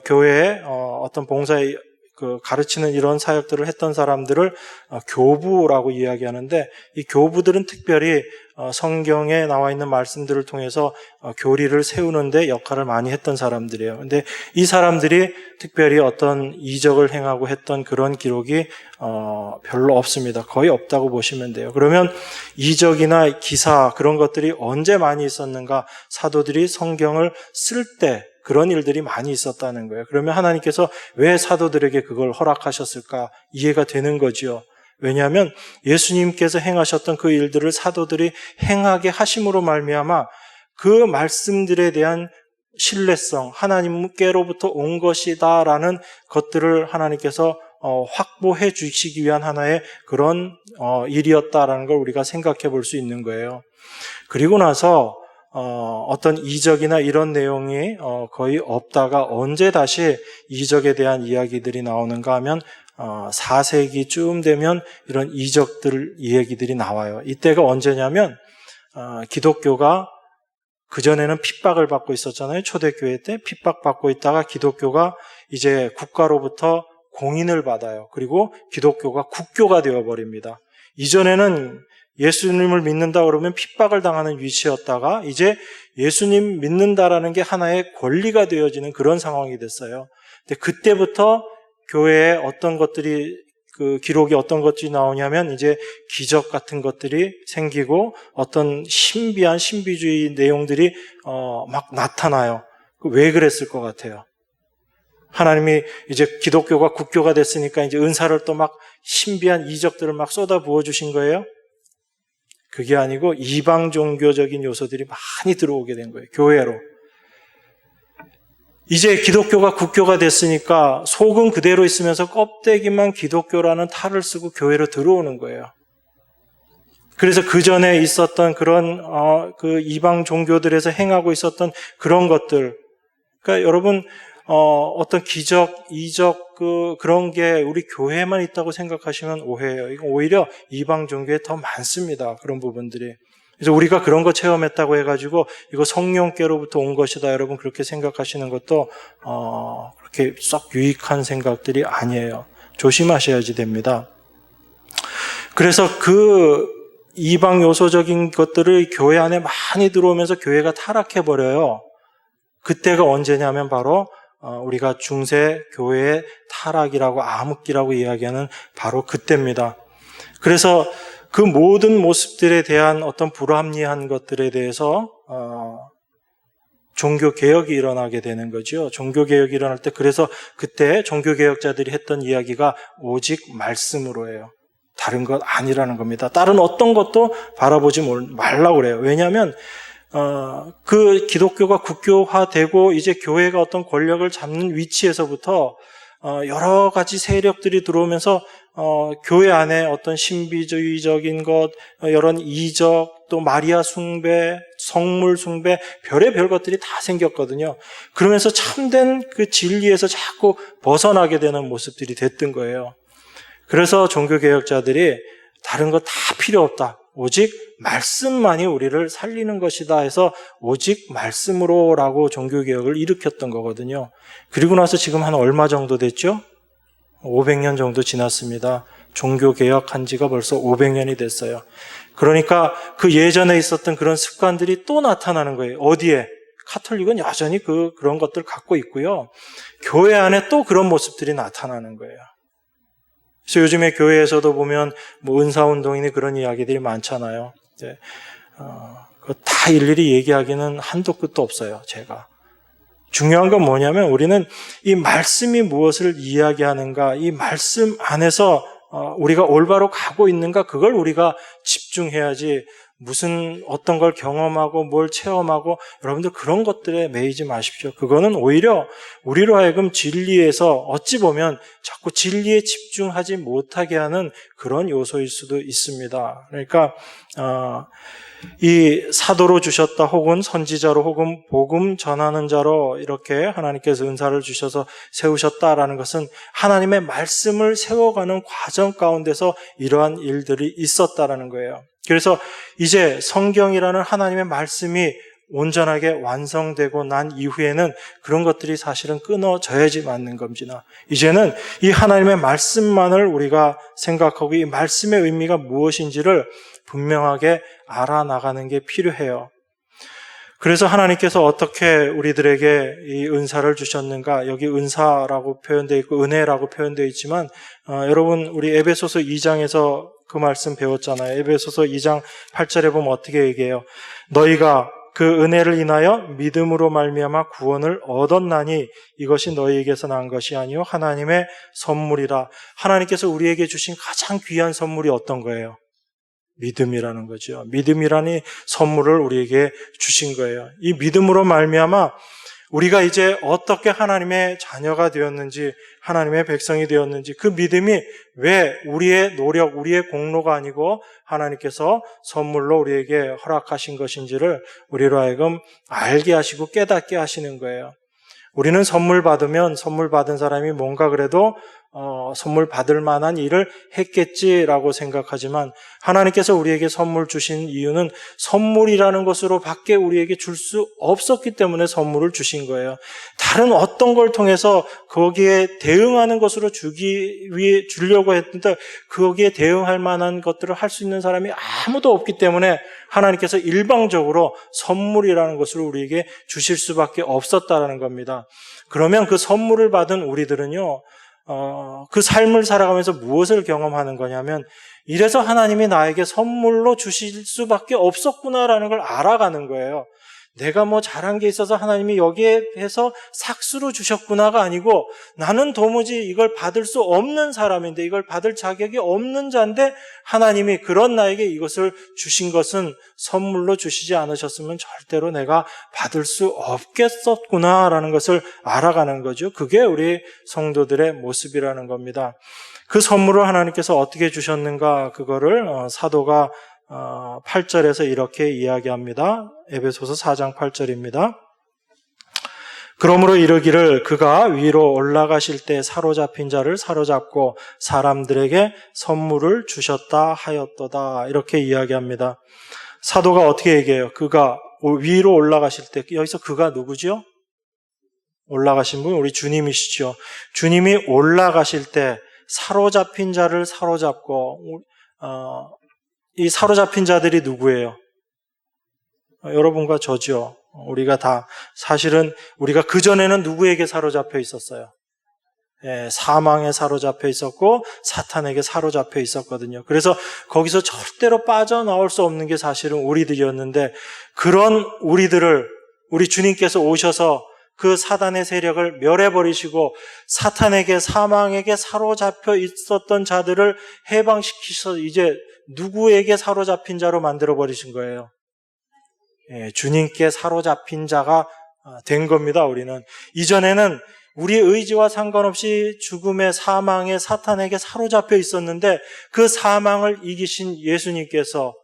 교회에 어떤 봉사에 그 가르치는 이런 사역들을 했던 사람들을 교부라고 이야기하는데 이 교부들은 특별히 성경에 나와 있는 말씀들을 통해서 교리를 세우는데 역할을 많이 했던 사람들이에요. 근데 이 사람들이 특별히 어떤 이적을 행하고 했던 그런 기록이 별로 없습니다. 거의 없다고 보시면 돼요. 그러면 이적이나 기사 그런 것들이 언제 많이 있었는가? 사도들이 성경을 쓸 때 그런 일들이 많이 있었다는 거예요. 그러면 하나님께서 왜 사도들에게 그걸 허락하셨을까? 이해가 되는 거지요. 왜냐하면 예수님께서 행하셨던 그 일들을 사도들이 행하게 하심으로 말미암아 그 말씀들에 대한 신뢰성, 하나님께로부터 온 것이다라는 것들을 하나님께서 확보해 주시기 위한 하나의 그런 일이었다라는 걸 우리가 생각해 볼 수 있는 거예요. 그리고 나서 어떤 이적이나 이런 내용이 거의 없다가 언제 다시 이적에 대한 이야기들이 나오는가 하면 4세기쯤 되면 이런 이적들 이야기들이 나와요. 이때가 언제냐면 기독교가 그전에는 핍박을 받고 있었잖아요. 초대교회 때 핍박받고 있다가 기독교가 이제 국가로부터 공인을 받아요. 그리고 기독교가 국교가 되어버립니다. 이전에는 예수님을 믿는다 그러면 핍박을 당하는 위치였다가 이제 예수님 믿는다라는 게 하나의 권리가 되어지는 그런 상황이 됐어요. 근데 그때부터 교회에 어떤 것들이 그 기록이 어떤 것들이 나오냐면 이제 기적 같은 것들이 생기고 어떤 신비한 신비주의 내용들이 막 나타나요. 왜 그랬을 것 같아요? 하나님이 이제 기독교가 국교가 됐으니까 이제 은사를 또 막 신비한 이적들을 막 쏟아 부어 주신 거예요? 그게 아니고 이방 종교적인 요소들이 많이 들어오게 된 거예요. 교회로. 이제 기독교가 국교가 됐으니까 속은 그대로 있으면서 껍데기만 기독교라는 탈을 쓰고 교회로 들어오는 거예요. 그래서 그 전에 있었던 그런 그 이방 종교들에서 행하고 있었던 그런 것들. 그러니까 여러분 어떤 기적, 이적 그런 게 우리 교회에만 있다고 생각하시면 오해예요. 이건 오히려 이방 종교에 더 많습니다. 그런 부분들이. 그래서 우리가 그런 거 체험했다고 해가지고 이거 성령께로부터 온 것이다. 여러분 그렇게 생각하시는 것도 그렇게 썩 유익한 생각들이 아니에요. 조심하셔야지 됩니다. 그래서 그 이방 요소적인 것들을 교회 안에 많이 들어오면서 교회가 타락해버려요. 그때가 언제냐면 바로 우리가 중세 교회의 타락이라고 암흑기라고 이야기하는 바로 그때입니다. 그래서 그 모든 모습들에 대한 어떤 불합리한 것들에 대해서 종교개혁이 일어나게 되는 거죠. 종교개혁이 일어날 때 그래서 그때 종교개혁자들이 했던 이야기가 오직 말씀으로 해요. 다른 것 아니라는 겁니다. 다른 어떤 것도 바라보지 말라고 그래요. 왜냐하면 그 기독교가 국교화되고 이제 교회가 어떤 권력을 잡는 위치에서부터 여러 가지 세력들이 들어오면서 교회 안에 어떤 신비주의적인 것, 이런 이적, 또 마리아 숭배, 성물 숭배, 별의별 것들이 다 생겼거든요. 그러면서 참된 그 진리에서 자꾸 벗어나게 되는 모습들이 됐던 거예요. 그래서 종교개혁자들이 다른 거 다 필요 없다. 오직 말씀만이 우리를 살리는 것이다 해서 오직 말씀으로라고 종교개혁을 일으켰던 거거든요. 그리고 나서 지금 한 얼마 정도 됐죠? 500년 정도 지났습니다. 종교개혁한 지가 벌써 500년이 됐어요. 그러니까 그 예전에 있었던 그런 습관들이 또 나타나는 거예요. 어디에? 카톨릭은 여전히 그런 것들 갖고 있고요. 교회 안에 또 그런 모습들이 나타나는 거예요. 그래서 요즘에 교회에서도 보면 뭐 은사운동이니 그런 이야기들이 많잖아요. 네. 그거 다 일일이 얘기하기는 한도 끝도 없어요, 제가. 중요한 건 뭐냐면 우리는 이 말씀이 무엇을 이야기하는가, 이 말씀 안에서 우리가 올바로 가고 있는가, 그걸 우리가 집중해야지 무슨 어떤 걸 경험하고 뭘 체험하고 여러분들 그런 것들에 매이지 마십시오. 그거는 오히려 우리로 하여금 진리에서 어찌 보면 자꾸 진리에 집중하지 못하게 하는 그런 요소일 수도 있습니다. 그러니까 이 사도로 주셨다 혹은 선지자로 혹은 복음 전하는 자로 이렇게 하나님께서 은사를 주셔서 세우셨다라는 것은 하나님의 말씀을 세워가는 과정 가운데서 이러한 일들이 있었다라는 거예요. 그래서 이제 성경이라는 하나님의 말씀이 온전하게 완성되고 난 이후에는 그런 것들이 사실은 끊어져야지 맞는 겁니다. 이제는 이 하나님의 말씀만을 우리가 생각하고 이 말씀의 의미가 무엇인지를 분명하게 알아나가는 게 필요해요. 그래서 하나님께서 어떻게 우리들에게 이 은사를 주셨는가, 여기 은사라고 표현되어 있고 은혜라고 표현되어 있지만 여러분 우리 에베소서 2장에서 그 말씀 배웠잖아요. 에베소서 2장 8절에 보면 어떻게 얘기해요? 너희가 그 은혜를 인하여 믿음으로 말미암아 구원을 얻었나니 이것이 너희에게서 난 것이 아니요 하나님의 선물이라. 하나님께서 우리에게 주신 가장 귀한 선물이 어떤 거예요? 믿음이라는 거죠. 믿음이라는 선물을 우리에게 주신 거예요. 이 믿음으로 말미암아 우리가 이제 어떻게 하나님의 자녀가 되었는지, 하나님의 백성이 되었는지, 그 믿음이 왜 우리의 노력, 우리의 공로가 아니고 하나님께서 선물로 우리에게 허락하신 것인지를 우리로 하여금 알게 하시고 깨닫게 하시는 거예요. 우리는 선물 받으면 선물 받은 사람이 뭔가 그래도 선물 받을 만한 일을 했겠지라고 생각하지만 하나님께서 우리에게 선물 주신 이유는 선물이라는 것으로 밖에 우리에게 줄 수 없었기 때문에 선물을 주신 거예요. 다른 어떤 걸 통해서 거기에 대응하는 것으로 주려고 했는데 거기에 대응할 만한 것들을 할 수 있는 사람이 아무도 없기 때문에 하나님께서 일방적으로 선물이라는 것을 우리에게 주실 수밖에 없었다라는 겁니다. 그러면 그 선물을 받은 우리들은요, 그 삶을 살아가면서 무엇을 경험하는 거냐면 이래서 하나님이 나에게 선물로 주실 수밖에 없었구나라는 걸 알아가는 거예요. 내가 뭐 잘한 게 있어서 하나님이 여기에 해서 삭수로 주셨구나가 아니고 나는 도무지 이걸 받을 수 없는 사람인데 이걸 받을 자격이 없는 자인데 하나님이 그런 나에게 이것을 주신 것은 선물로 주시지 않으셨으면 절대로 내가 받을 수 없겠었구나라는 것을 알아가는 거죠. 그게 우리 성도들의 모습이라는 겁니다. 그 선물을 하나님께서 어떻게 주셨는가, 그거를 사도가 8절에서 이렇게 이야기합니다. 에베소서 4장 8절입니다. 그러므로 이르기를 그가 위로 올라가실 때 사로잡힌 자를 사로잡고 사람들에게 선물을 주셨다 하였도다. 이렇게 이야기합니다. 사도가 어떻게 얘기해요? 그가 위로 올라가실 때, 여기서 그가 누구죠? 올라가신 분 우리 주님이시죠. 주님이 올라가실 때 사로잡힌 자를 사로잡고 이 사로잡힌 자들이 누구예요? 여러분과 저죠. 우리가 다 사실은 우리가 그전에는 누구에게 사로잡혀 있었어요? 사망에 사로잡혀 있었고 사탄에게 사로잡혀 있었거든요. 그래서 거기서 절대로 빠져나올 수 없는 게 사실은 우리들이었는데 그런 우리들을 우리 주님께서 오셔서 그 사단의 세력을 멸해버리시고 사탄에게 사망에게 사로잡혀 있었던 자들을 해방시키셔서 이제 누구에게 사로잡힌 자로 만들어버리신 거예요? 주님께 사로잡힌 자가 된 겁니다. 우리는 이전에는 우리의 의지와 상관없이 죽음의 사망의 사탄에게 사로잡혀 있었는데 그 사망을 이기신 예수님께서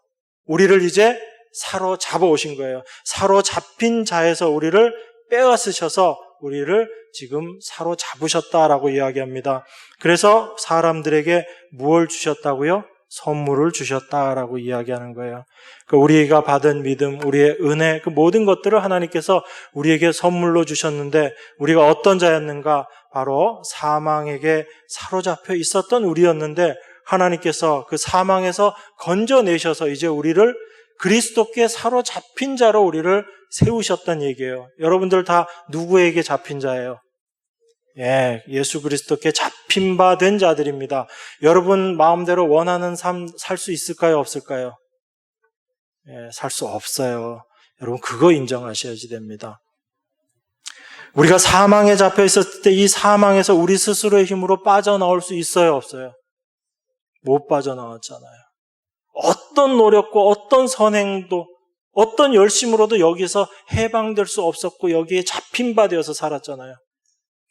우리를 이제 사로잡아 오신 거예요. 사로잡힌 자에서 우리를 빼앗으셔서 우리를 지금 사로잡으셨다라고 이야기합니다. 그래서 사람들에게 무엇을 주셨다고요? 선물을 주셨다라고 이야기하는 거예요. 우리가 받은 믿음, 우리의 은혜, 그 모든 것들을 하나님께서 우리에게 선물로 주셨는데 우리가 어떤 자였는가? 바로 사망에게 사로잡혀 있었던 우리였는데 하나님께서 그 사망에서 건져내셔서 이제 우리를 그리스도께 사로잡힌 자로 우리를 세우셨단 얘기예요. 여러분들 다 누구에게 잡힌 자예요? 예수 그리스도께 잡힌 바 된 자들입니다. 여러분 마음대로 원하는 삶 살 수 있을까요? 없을까요? 살 수 없어요. 여러분 그거 인정하셔야지 됩니다. 우리가 사망에 잡혀 있었을 때 이 사망에서 우리 스스로의 힘으로 빠져나올 수 있어요? 없어요? 못 빠져나왔잖아요. 어떤 노력과 어떤 선행도 어떤 열심으로도 여기서 해방될 수 없었고 여기에 잡힌 바 되어서 살았잖아요.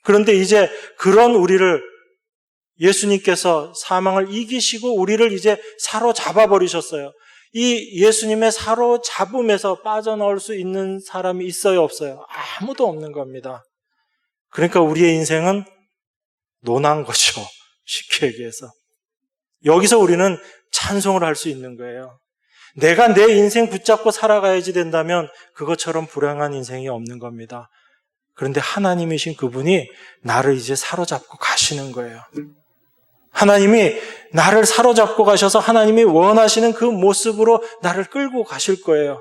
그런데 이제 그런 우리를 예수님께서 사망을 이기시고 우리를 이제 사로잡아 버리셨어요. 이 예수님의 사로잡음에서 빠져나올 수 있는 사람이 있어요? 없어요? 아무도 없는 겁니다. 그러니까 우리의 인생은 논한 거죠. 쉽게 얘기해서. 여기서 우리는 찬송을 할 수 있는 거예요. 내가 내 인생 붙잡고 살아가야지 된다면 그것처럼 불행한 인생이 없는 겁니다. 그런데 하나님이신 그분이 나를 이제 사로잡고 가시는 거예요. 하나님이 나를 사로잡고 가셔서 하나님이 원하시는 그 모습으로 나를 끌고 가실 거예요.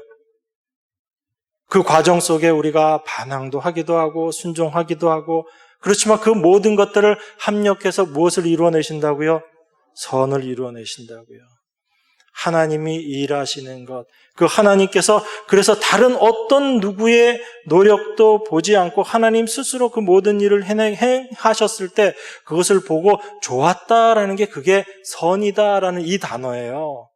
그 과정 속에 우리가 반항도 하기도 하고 순종하기도 하고 그렇지만 그 모든 것들을 합력해서 무엇을 이루어내신다고요? 선을 이루어내신다고요. 하나님이 일하시는 것, 그 하나님께서 그래서 다른 어떤 누구의 노력도 보지 않고 하나님 스스로 그 모든 일을 행하셨을 때 그것을 보고 좋았다라는 게 그게 선이다라는 이 단어예요.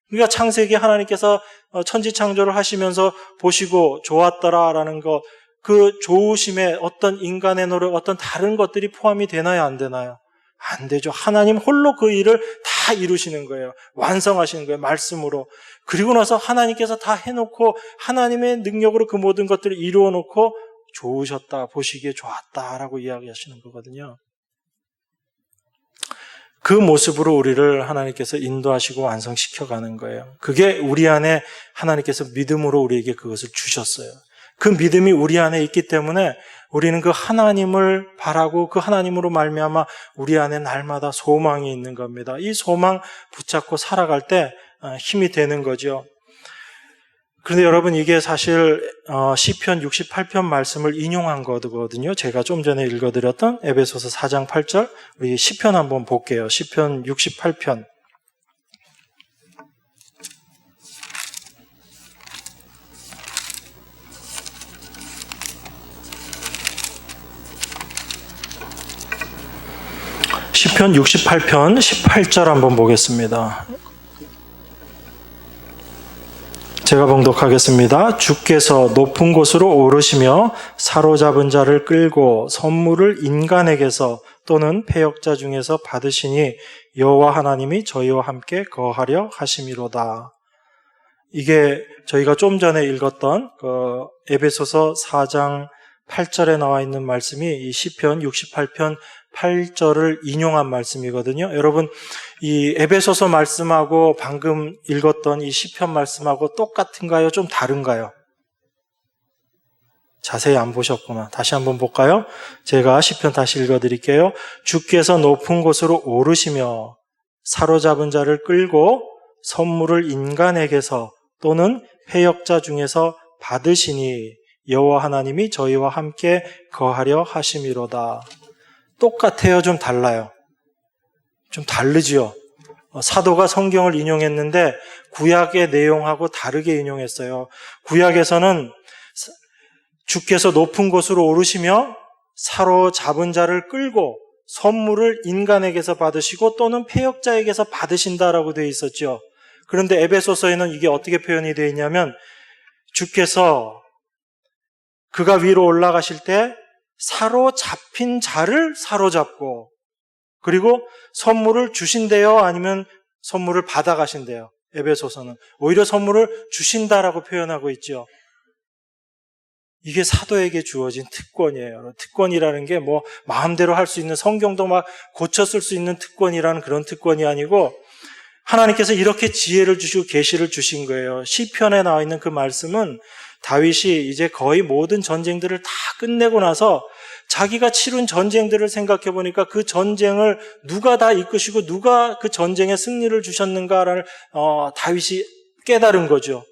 그러니까 창세기 하나님께서 천지 창조를 하시면서 보시고 좋았더라라는 것, 그 좋으심에 어떤 인간의 노력, 어떤 다른 것들이 포함이 되나요? 안 되나요? 안 되죠. 하나님 홀로 그 일을 다 이루시는 거예요. 완성하시는 거예요. 말씀으로. 그리고 나서 하나님께서 다 해놓고 하나님의 능력으로 그 모든 것들을 이루어놓고 좋으셨다, 보시기에 좋았다라고 이야기하시는 거거든요. 그 모습으로 우리를 하나님께서 인도하시고 완성시켜가는 거예요. 그게 우리 안에 하나님께서 믿음으로 우리에게 그것을 주셨어요. 그 믿음이 우리 안에 있기 때문에 우리는 그 하나님을 바라고 그 하나님으로 말미암아 우리 안에 날마다 소망이 있는 겁니다. 이 소망 붙잡고 살아갈 때 힘이 되는 거죠. 그런데 여러분 이게 사실 시편 68편 말씀을 인용한 거거든요. 제가 좀 전에 읽어드렸던 에베소서 4장 8절 우리 시편 한번 볼게요. 시편 68편. 시편 68편 18절 한번 보겠습니다. 제가 봉독하겠습니다. 주께서 높은 곳으로 오르시며 사로잡은 자를 끌고 선물을 인간에게서 또는 패역자 중에서 받으시니 여호와 하나님이 저희와 함께 거하려 하심이로다. 이게 저희가 좀 전에 읽었던 에베소서 4장 8절에 나와 있는 말씀이 이 시편 68편 8절을 인용한 말씀이거든요. 여러분, 이 에베소서 말씀하고 방금 읽었던 이 시편 말씀하고 똑같은가요? 좀 다른가요? 자세히 안 보셨구나. 다시 한번 볼까요? 제가 시편 다시 읽어드릴게요. 주께서 높은 곳으로 오르시며 사로잡은 자를 끌고 선물을 인간에게서 또는 패역자 중에서 받으시니 여호와 하나님이 저희와 함께 거하려 하심이로다. 똑같아요? 좀 달라요? 좀 다르지요? 사도가 성경을 인용했는데 구약의 내용하고 다르게 인용했어요. 구약에서는 주께서 높은 곳으로 오르시며 사로잡은 자를 끌고 선물을 인간에게서 받으시고 또는 패역자에게서 받으신다라고 되어 있었죠. 그런데 에베소서에는 이게 어떻게 표현이 되어 있냐면 주께서 그가 위로 올라가실 때 사로잡힌 자를 사로잡고 그리고 선물을 주신대요? 아니면 선물을 받아가신대요? 에베소서는 오히려 선물을 주신다라고 표현하고 있죠. 이게 사도에게 주어진 특권이에요. 특권이라는 게 뭐 마음대로 할 수 있는 성경도 막 고쳐 쓸 수 있는 특권이라는 그런 특권이 아니고 하나님께서 이렇게 지혜를 주시고 계시를 주신 거예요. 시편에 나와 있는 그 말씀은 다윗이 이제 거의 모든 전쟁들을 다 끝내고 나서 자기가 치룬 전쟁들을 생각해 보니까 그 전쟁을 누가 다 이끄시고 누가 그 전쟁에 승리를 주셨는가를 다윗이 깨달은 거죠.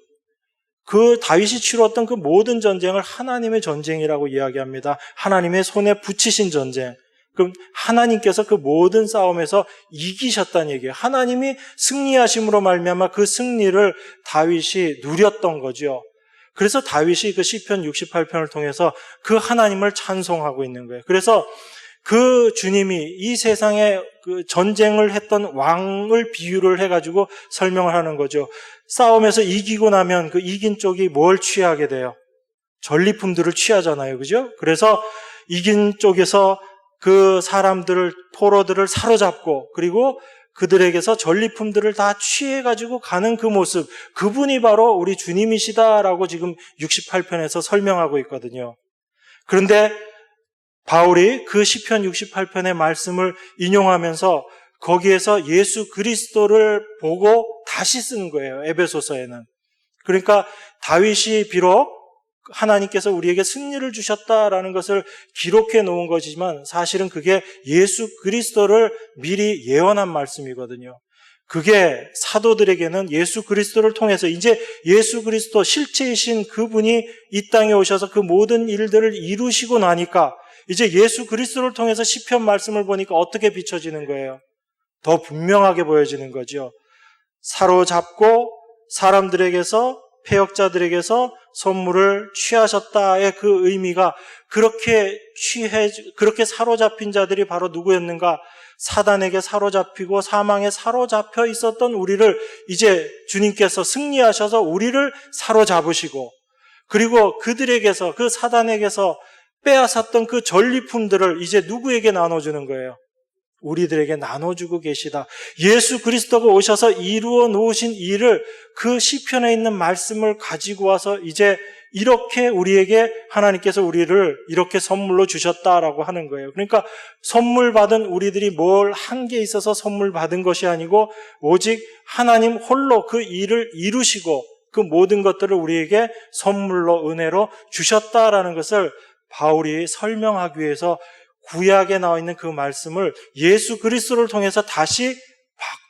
그 다윗이 치루었던 그 모든 전쟁을 하나님의 전쟁이라고 이야기합니다. 하나님의 손에 붙이신 전쟁. 그럼 하나님께서 그 모든 싸움에서 이기셨다는 얘기예요. 하나님이 승리하심으로 말미암아 그 승리를 다윗이 누렸던 거죠. 그래서 다윗이 그 시편 68편을 통해서 그 하나님을 찬송하고 있는 거예요. 그래서 그 주님이 이 세상에 그 전쟁을 했던 왕을 비유를 해가지고 설명을 하는 거죠. 싸움에서 이기고 나면 그 이긴 쪽이 뭘 취하게 돼요? 전리품들을 취하잖아요. 그죠? 그래서 이긴 쪽에서 그 사람들을, 포로들을 사로잡고 그리고 그들에게서 전리품들을 다 취해가지고 가는 그 모습, 그분이 바로 우리 주님이시다라고 지금 68편에서 설명하고 있거든요. 그런데 바울이 그 시편 68편의 말씀을 인용하면서 거기에서 예수 그리스도를 보고 다시 쓰는 거예요. 에베소서에는. 그러니까 다윗이 비록 하나님께서 우리에게 승리를 주셨다라는 것을 기록해 놓은 것이지만 사실은 그게 예수 그리스도를 미리 예언한 말씀이거든요. 그게 사도들에게는 예수 그리스도를 통해서 이제 예수 그리스도 실체이신 그분이 이 땅에 오셔서 그 모든 일들을 이루시고 나니까 이제 예수 그리스도를 통해서 시편 말씀을 보니까 어떻게 비춰지는 거예요? 더 분명하게 보여지는 거죠. 사로잡고 사람들에게서, 패역자들에게서 선물을 취하셨다의 그 의미가 그렇게 사로잡힌 자들이 바로 누구였는가? 사단에게 사로잡히고 사망에 사로잡혀 있었던 우리를 이제 주님께서 승리하셔서 우리를 사로잡으시고, 그리고 그들에게서, 그 사단에게서 빼앗았던 그 전리품들을 이제 누구에게 나눠주는 거예요? 우리들에게 나눠주고 계시다. 예수 그리스도가 오셔서 이루어 놓으신 일을 그 시편에 있는 말씀을 가지고 와서 이제 이렇게 우리에게 하나님께서 우리를 이렇게 선물로 주셨다라고 하는 거예요. 그러니까 선물 받은 우리들이 뭘 한 게 있어서 선물 받은 것이 아니고 오직 하나님 홀로 그 일을 이루시고 그 모든 것들을 우리에게 선물로, 은혜로 주셨다라는 것을 바울이 설명하기 위해서 구약에 나와 있는 그 말씀을 예수 그리스도를 통해서 다시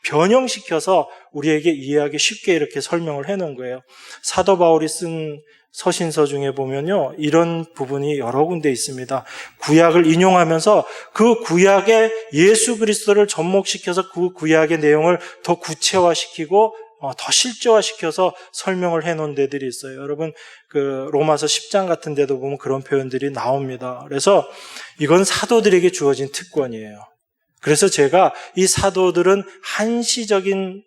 변형시켜서 우리에게 이해하기 쉽게 이렇게 설명을 해놓은 거예요. 사도 바울이 쓴 서신서 중에 보면요, 이런 부분이 여러 군데 있습니다. 구약을 인용하면서 그 구약에 예수 그리스도를 접목시켜서 그 구약의 내용을 더 구체화시키고 더 실제화시켜서 설명을 해놓은 데들이 있어요. 여러분, 그 로마서 10장 같은 데도 보면 그런 표현들이 나옵니다. 그래서 이건 사도들에게 주어진 특권이에요. 그래서 제가 이 사도들은 한시적인,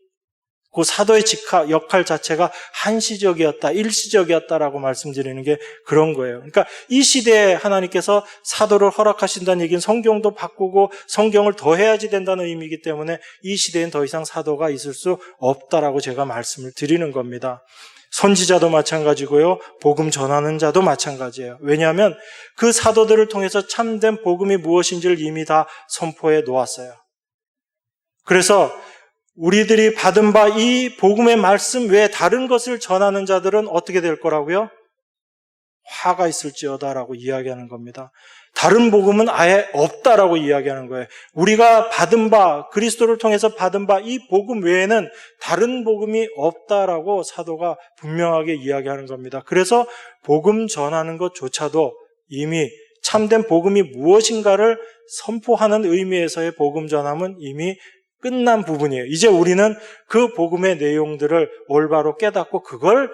그 사도의 역할 자체가 한시적이었다, 일시적이었다라고 말씀드리는 게 그런 거예요. 그러니까 이 시대에 하나님께서 사도를 허락하신다는 얘기는 성경도 바꾸고 성경을 더해야지 된다는 의미이기 때문에 이 시대엔 더 이상 사도가 있을 수 없다라고 제가 말씀을 드리는 겁니다. 선지자도 마찬가지고요, 복음 전하는 자도 마찬가지예요. 왜냐하면 그 사도들을 통해서 참된 복음이 무엇인지를 이미 다 선포해 놓았어요. 그래서 우리들이 받은 바 이 복음의 말씀 외에 다른 것을 전하는 자들은 어떻게 될 거라고요? 화가 있을지어다라고 이야기하는 겁니다. 다른 복음은 아예 없다라고 이야기하는 거예요. 우리가 받은 바, 그리스도를 통해서 받은 바 이 복음 외에는 다른 복음이 없다라고 사도가 분명하게 이야기하는 겁니다. 그래서 복음 전하는 것조차도 이미 참된 복음이 무엇인가를 선포하는 의미에서의 복음 전함은 이미 끝난 부분이에요. 이제 우리는 그 복음의 내용들을 올바로 깨닫고 그걸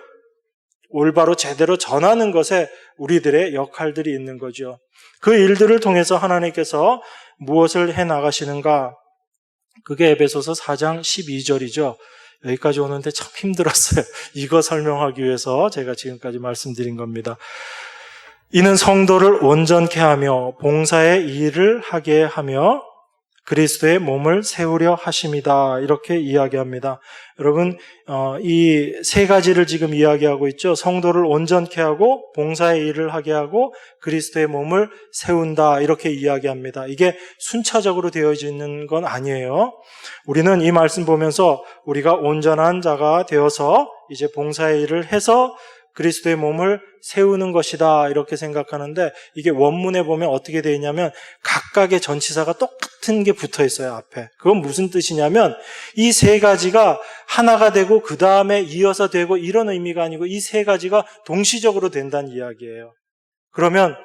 올바로 제대로 전하는 것에 우리들의 역할들이 있는 거죠. 그 일들을 통해서 하나님께서 무엇을 해나가시는가? 그게 에베소서 4장 12절이죠. 여기까지 오는데 참 힘들었어요. 이거 설명하기 위해서 제가 지금까지 말씀드린 겁니다. 이는 성도를 온전케 하며 봉사의 일을 하게 하며 그리스도의 몸을 세우려 하심이다. 이렇게 이야기합니다. 여러분, 이 세 가지를 지금 이야기하고 있죠. 성도를 온전케 하고 봉사의 일을 하게 하고 그리스도의 몸을 세운다. 이렇게 이야기합니다. 이게 순차적으로 되어져 있는 건 아니에요. 우리는 이 말씀 보면서 우리가 온전한 자가 되어서 이제 봉사의 일을 해서 그리스도의 몸을 세우는 것이다 이렇게 생각하는데, 이게 원문에 보면 어떻게 되어 있냐면 각각의 전치사가 똑같은 게 붙어 있어요, 앞에. 그건 무슨 뜻이냐면 이 세 가지가 하나가 되고 그 다음에 이어서 되고 이런 의미가 아니고 이 세 가지가 동시적으로 된다는 이야기예요. 그러면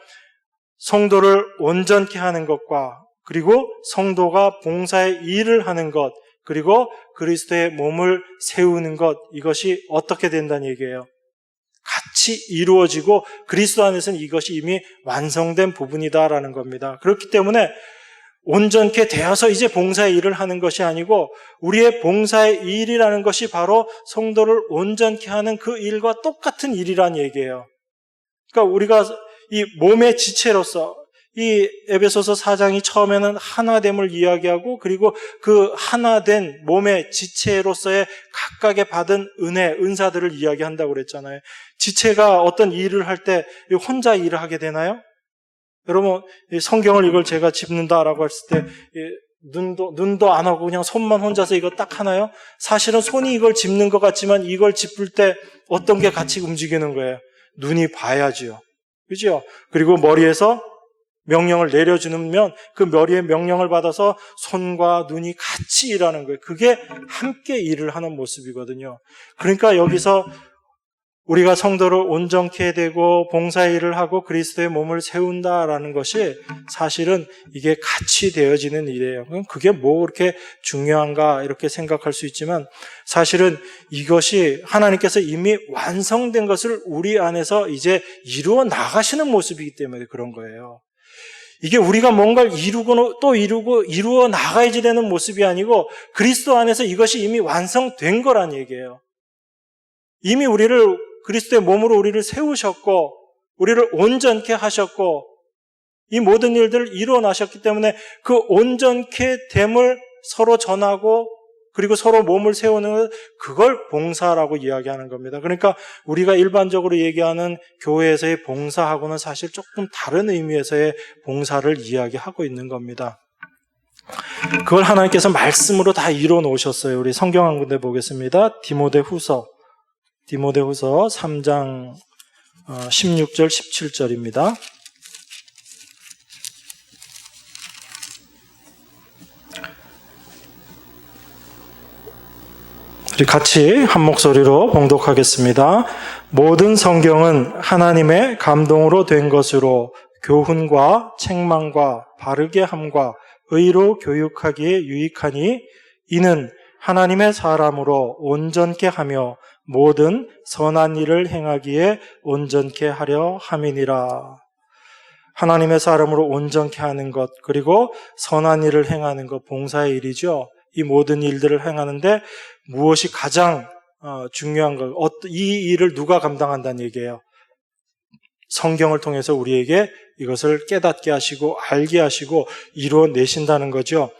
성도를 온전케 하는 것과, 그리고 성도가 봉사의 일을 하는 것, 그리고 그리스도의 몸을 세우는 것, 이것이 어떻게 된다는 얘기예요? 같이 이루어지고 그리스도 안에서는 이것이 이미 완성된 부분이다라는 겁니다. 그렇기 때문에 온전케 되어서 이제 봉사의 일을 하는 것이 아니고 우리의 봉사의 일이라는 것이 바로 성도를 온전케 하는 그 일과 똑같은 일이란 얘기예요. 그러니까 우리가 이 몸의 지체로서, 이 에베소서 4장이 처음에는 하나됨을 이야기하고, 그리고 그 하나된 몸의 지체로서의 각각의 받은 은혜, 은사들을 이야기한다고 그랬잖아요. 지체가 어떤 일을 할 때 혼자 일을 하게 되나요? 여러분, 성경을 이걸 제가 짚는다라고 했을 때 눈도 안 하고 그냥 손만 혼자서 이거 딱 하나요? 사실은 손이 이걸 짚는 것 같지만 이걸 짚을 때 어떤 게 같이 움직이는 거예요? 눈이 봐야지요. 그죠? 그리고 머리에서 명령을 내려주면 그 머리의 명령을 받아서 손과 눈이 같이 일하는 거예요. 그게 함께 일을 하는 모습이거든요. 그러니까 여기서 우리가 성도를 온전케 되고 봉사의 일을 하고 그리스도의 몸을 세운다라는 것이 사실은 이게 같이 되어지는 일이에요. 그게 뭐 그렇게 중요한가 이렇게 생각할 수 있지만 사실은 이것이 하나님께서 이미 완성된 것을 우리 안에서 이제 이루어 나가시는 모습이기 때문에 그런 거예요. 이게 우리가 뭔가를 이루고 또 이루어 나가야지 되는 모습이 아니고 그리스도 안에서 이것이 이미 완성된 거란 얘기예요. 이미 우리를 그리스도의 몸으로 우리를 세우셨고 우리를 온전케 하셨고 이 모든 일들을 이루어나셨기 때문에 그 온전케 됨을 서로 전하고 그리고 서로 몸을 세우는 것, 그걸 봉사라고 이야기하는 겁니다. 그러니까 우리가 일반적으로 얘기하는 교회에서의 봉사하고는 사실 조금 다른 의미에서의 봉사를 이야기하고 있는 겁니다. 그걸 하나님께서 말씀으로 다 이루어 놓으셨어요. 우리 성경 한 군데 보겠습니다. 디모데후서 3장 16절 17절입니다. 우리 같이 한 목소리로 봉독하겠습니다. 모든 성경은 하나님의 감동으로 된 것으로 교훈과 책망과 바르게 함과 의로 교육하기에 유익하니 이는 하나님의 사람으로 온전케 하며 모든 선한 일을 행하기에 온전케 하려 함이니라. 하나님의 사람으로 온전케 하는 것, 그리고 선한 일을 행하는 것, 봉사의 일이죠. 이 모든 일들을 행하는데 무엇이 가장 중요한 것, 이 일을 누가 감당한다는 얘기예요? 성경을 통해서 우리에게 이것을 깨닫게 하시고 알게 하시고 이루어내신다는 거죠.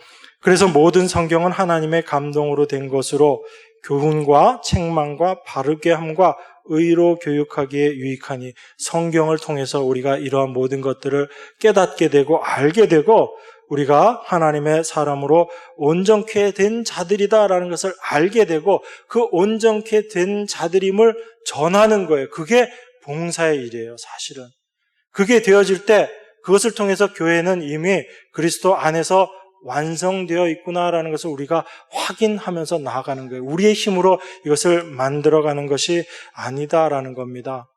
그래서 모든 성경은 하나님의 감동으로 된 것으로 교훈과 책망과 바르게 함과 의로 교육하기에 유익하니 성경을 통해서 우리가 이러한 모든 것들을 깨닫게 되고 알게 되고 우리가 하나님의 사람으로 온전케 된 자들이다라는 것을 알게 되고 그 온전케 된 자들임을 전하는 거예요. 그게 봉사의 일이에요, 사실은. 그게 되어질 때 그것을 통해서 교회는 이미 그리스도 안에서 완성되어 있구나라는 것을 우리가 확인하면서 나아가는 거예요. 우리의 힘으로 이것을 만들어가는 것이 아니다라는 겁니다.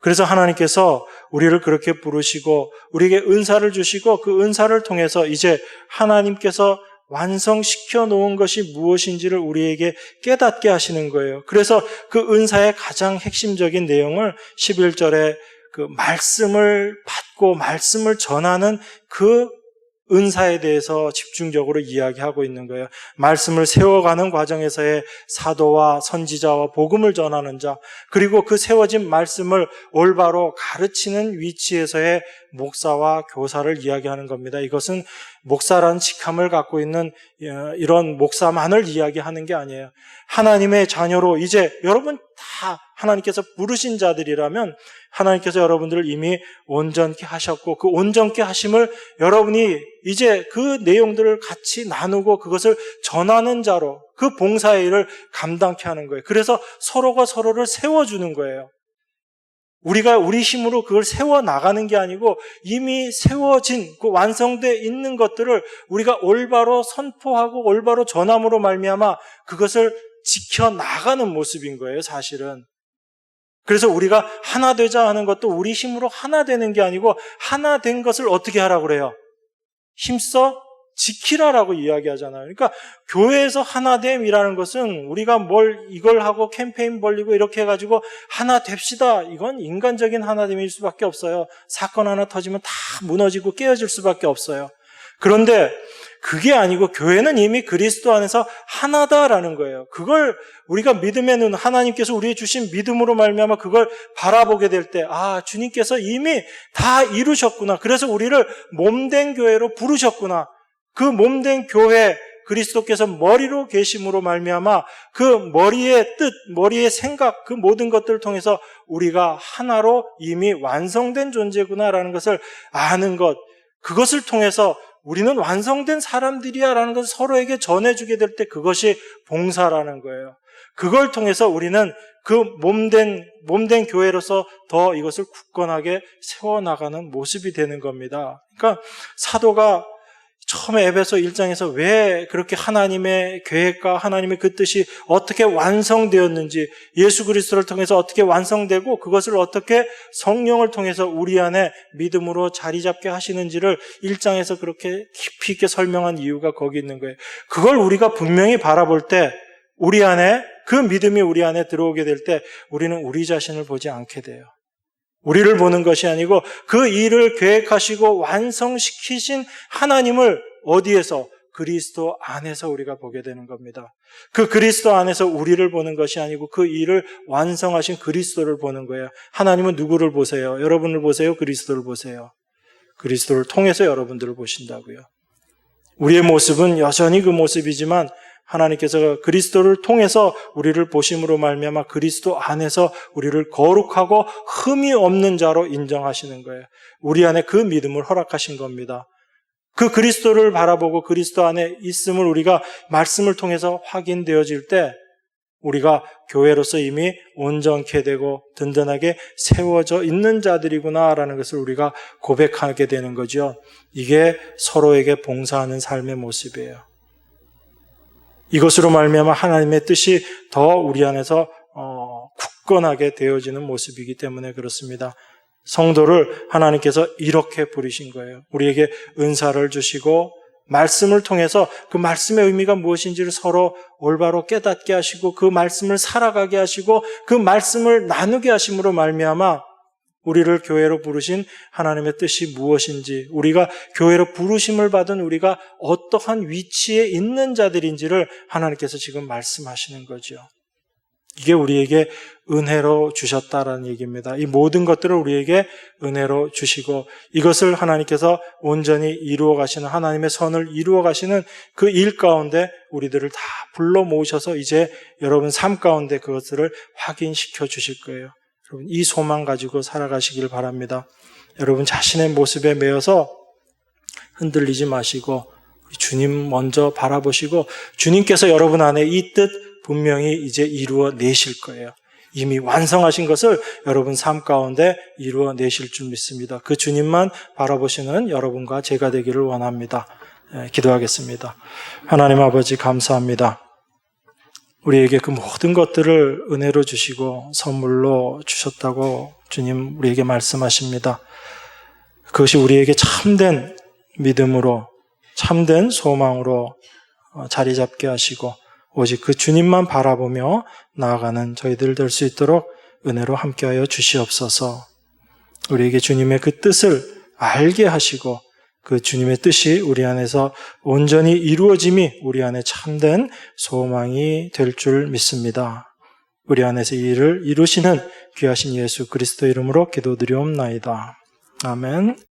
그래서 하나님께서 우리를 그렇게 부르시고 우리에게 은사를 주시고 그 은사를 통해서 이제 하나님께서 완성시켜 놓은 것이 무엇인지를 우리에게 깨닫게 하시는 거예요. 그래서 그 은사의 가장 핵심적인 내용을 11절에 그 말씀을 받고 말씀을 전하는 그 은사에 대해서 집중적으로 이야기하고 있는 거예요. 말씀을 세워가는 과정에서의 사도와 선지자와 복음을 전하는 자, 그리고 그 세워진 말씀을 올바로 가르치는 위치에서의 목사와 교사를 이야기하는 겁니다. 이것은 목사라는 직함을 갖고 있는 이런 목사만을 이야기하는 게 아니에요. 하나님의 자녀로 이제 여러분 다 하나님께서 부르신 자들이라면 하나님께서 여러분들을 이미 온전케 하셨고 그 온전케 하심을 여러분이 이제 그 내용들을 같이 나누고 그것을 전하는 자로 그 봉사의 일을 감당케 하는 거예요. 그래서 서로가 서로를 세워주는 거예요. 우리가 우리 힘으로 그걸 세워나가는 게 아니고 이미 세워진 그 완성되어 있는 것들을 우리가 올바로 선포하고 올바로 전함으로 말미암아 그것을 지켜나가는 모습인 거예요, 사실은. 그래서 우리가 하나 되자 하는 것도 우리 힘으로 하나 되는 게 아니고 하나 된 것을 어떻게 하라고 그래요? 힘써 지키라라고 이야기하잖아요. 그러니까 교회에서 하나됨이라는 것은 우리가 이걸 하고 캠페인 벌리고 이렇게 해가지고 하나 됩시다. 이건 인간적인 하나됨일 수밖에 없어요. 사건 하나 터지면 다 무너지고 깨어질 수밖에 없어요. 그런데 그게 아니고 교회는 이미 그리스도 안에서 하나다라는 거예요. 그걸 우리가 믿음의 눈, 하나님께서 우리에게 주신 믿음으로 말미암아 그걸 바라보게 될 때, 주님께서 이미 다 이루셨구나. 그래서 우리를 몸된 교회로 부르셨구나. 그 몸된 교회, 그리스도께서 머리로 계심으로 말미암아 그 머리의 뜻, 머리의 생각, 그 모든 것들을 통해서 우리가 하나로 이미 완성된 존재구나라는 것을 아는 것, 그것을 통해서 우리는 완성된 사람들이야라는 것을 서로에게 전해주게 될 때 그것이 봉사라는 거예요. 그걸 통해서 우리는 그 몸된 교회로서 더 이것을 굳건하게 세워나가는 모습이 되는 겁니다. 그러니까 사도가 처음에 에베소 1장에서 왜 그렇게 하나님의 계획과 하나님의 그 뜻이 어떻게 완성되었는지, 예수 그리스도를 통해서 어떻게 완성되고 그것을 어떻게 성령을 통해서 우리 안에 믿음으로 자리 잡게 하시는지를 1장에서 그렇게 깊이 있게 설명한 이유가 거기 있는 거예요. 그걸 우리가 분명히 바라볼 때 우리 안에 그 믿음이 우리 안에 들어오게 될 때 우리는 우리 자신을 보지 않게 돼요. 우리를 보는 것이 아니고 그 일을 계획하시고 완성시키신 하나님을 어디에서? 그리스도 안에서 우리가 보게 되는 겁니다. 그 그리스도 안에서 우리를 보는 것이 아니고 그 일을 완성하신 그리스도를 보는 거예요. 하나님은 누구를 보세요? 여러분을 보세요? 그리스도를 보세요? 그리스도를 통해서 여러분들을 보신다고요. 우리의 모습은 여전히 그 모습이지만 하나님께서 그리스도를 통해서 우리를 보심으로 말미암아 그리스도 안에서 우리를 거룩하고 흠이 없는 자로 인정하시는 거예요. 우리 안에 그 믿음을 허락하신 겁니다. 그 그리스도를 바라보고 그리스도 안에 있음을 우리가 말씀을 통해서 확인되어질 때 우리가 교회로서 이미 온전케 되고 든든하게 세워져 있는 자들이구나라는 것을 우리가 고백하게 되는 거죠. 이게 서로에게 봉사하는 삶의 모습이에요. 이것으로 말미암아 하나님의 뜻이 더 우리 안에서 굳건하게 되어지는 모습이기 때문에 그렇습니다. 성도를 하나님께서 이렇게 부르신 거예요. 우리에게 은사를 주시고 말씀을 통해서 그 말씀의 의미가 무엇인지를 서로 올바로 깨닫게 하시고 그 말씀을 살아가게 하시고 그 말씀을 나누게 하심으로 말미암아 우리를 교회로 부르신 하나님의 뜻이 무엇인지, 우리가 교회로 부르심을 받은 우리가 어떠한 위치에 있는 자들인지를 하나님께서 지금 말씀하시는 거죠. 이게 우리에게 은혜로 주셨다라는 얘기입니다. 이 모든 것들을 우리에게 은혜로 주시고 이것을 하나님께서 온전히 이루어 가시는, 하나님의 선을 이루어 가시는 그 일 가운데 우리들을 다 불러 모으셔서 이제 여러분 삶 가운데 그것들을 확인시켜 주실 거예요. 여러분 이 소망 가지고 살아가시길 바랍니다. 여러분 자신의 모습에 매여서 흔들리지 마시고 주님 먼저 바라보시고 주님께서 여러분 안에 이 뜻 분명히 이제 이루어 내실 거예요. 이미 완성하신 것을 여러분 삶 가운데 이루어 내실 줄 믿습니다. 그 주님만 바라보시는 여러분과 제가 되기를 원합니다. 기도하겠습니다. 하나님 아버지 감사합니다. 우리에게 그 모든 것들을 은혜로 주시고 선물로 주셨다고 주님 우리에게 말씀하십니다. 그것이 우리에게 참된 믿음으로 참된 소망으로 자리 잡게 하시고 오직 그 주님만 바라보며 나아가는 저희들 될 수 있도록 은혜로 함께하여 주시옵소서. 우리에게 주님의 그 뜻을 알게 하시고 그 주님의 뜻이 우리 안에서 온전히 이루어짐이 우리 안에 참된 소망이 될 줄 믿습니다. 우리 안에서 이 일을 이루시는 귀하신 예수 그리스도 이름으로 기도드리옵나이다. 아멘.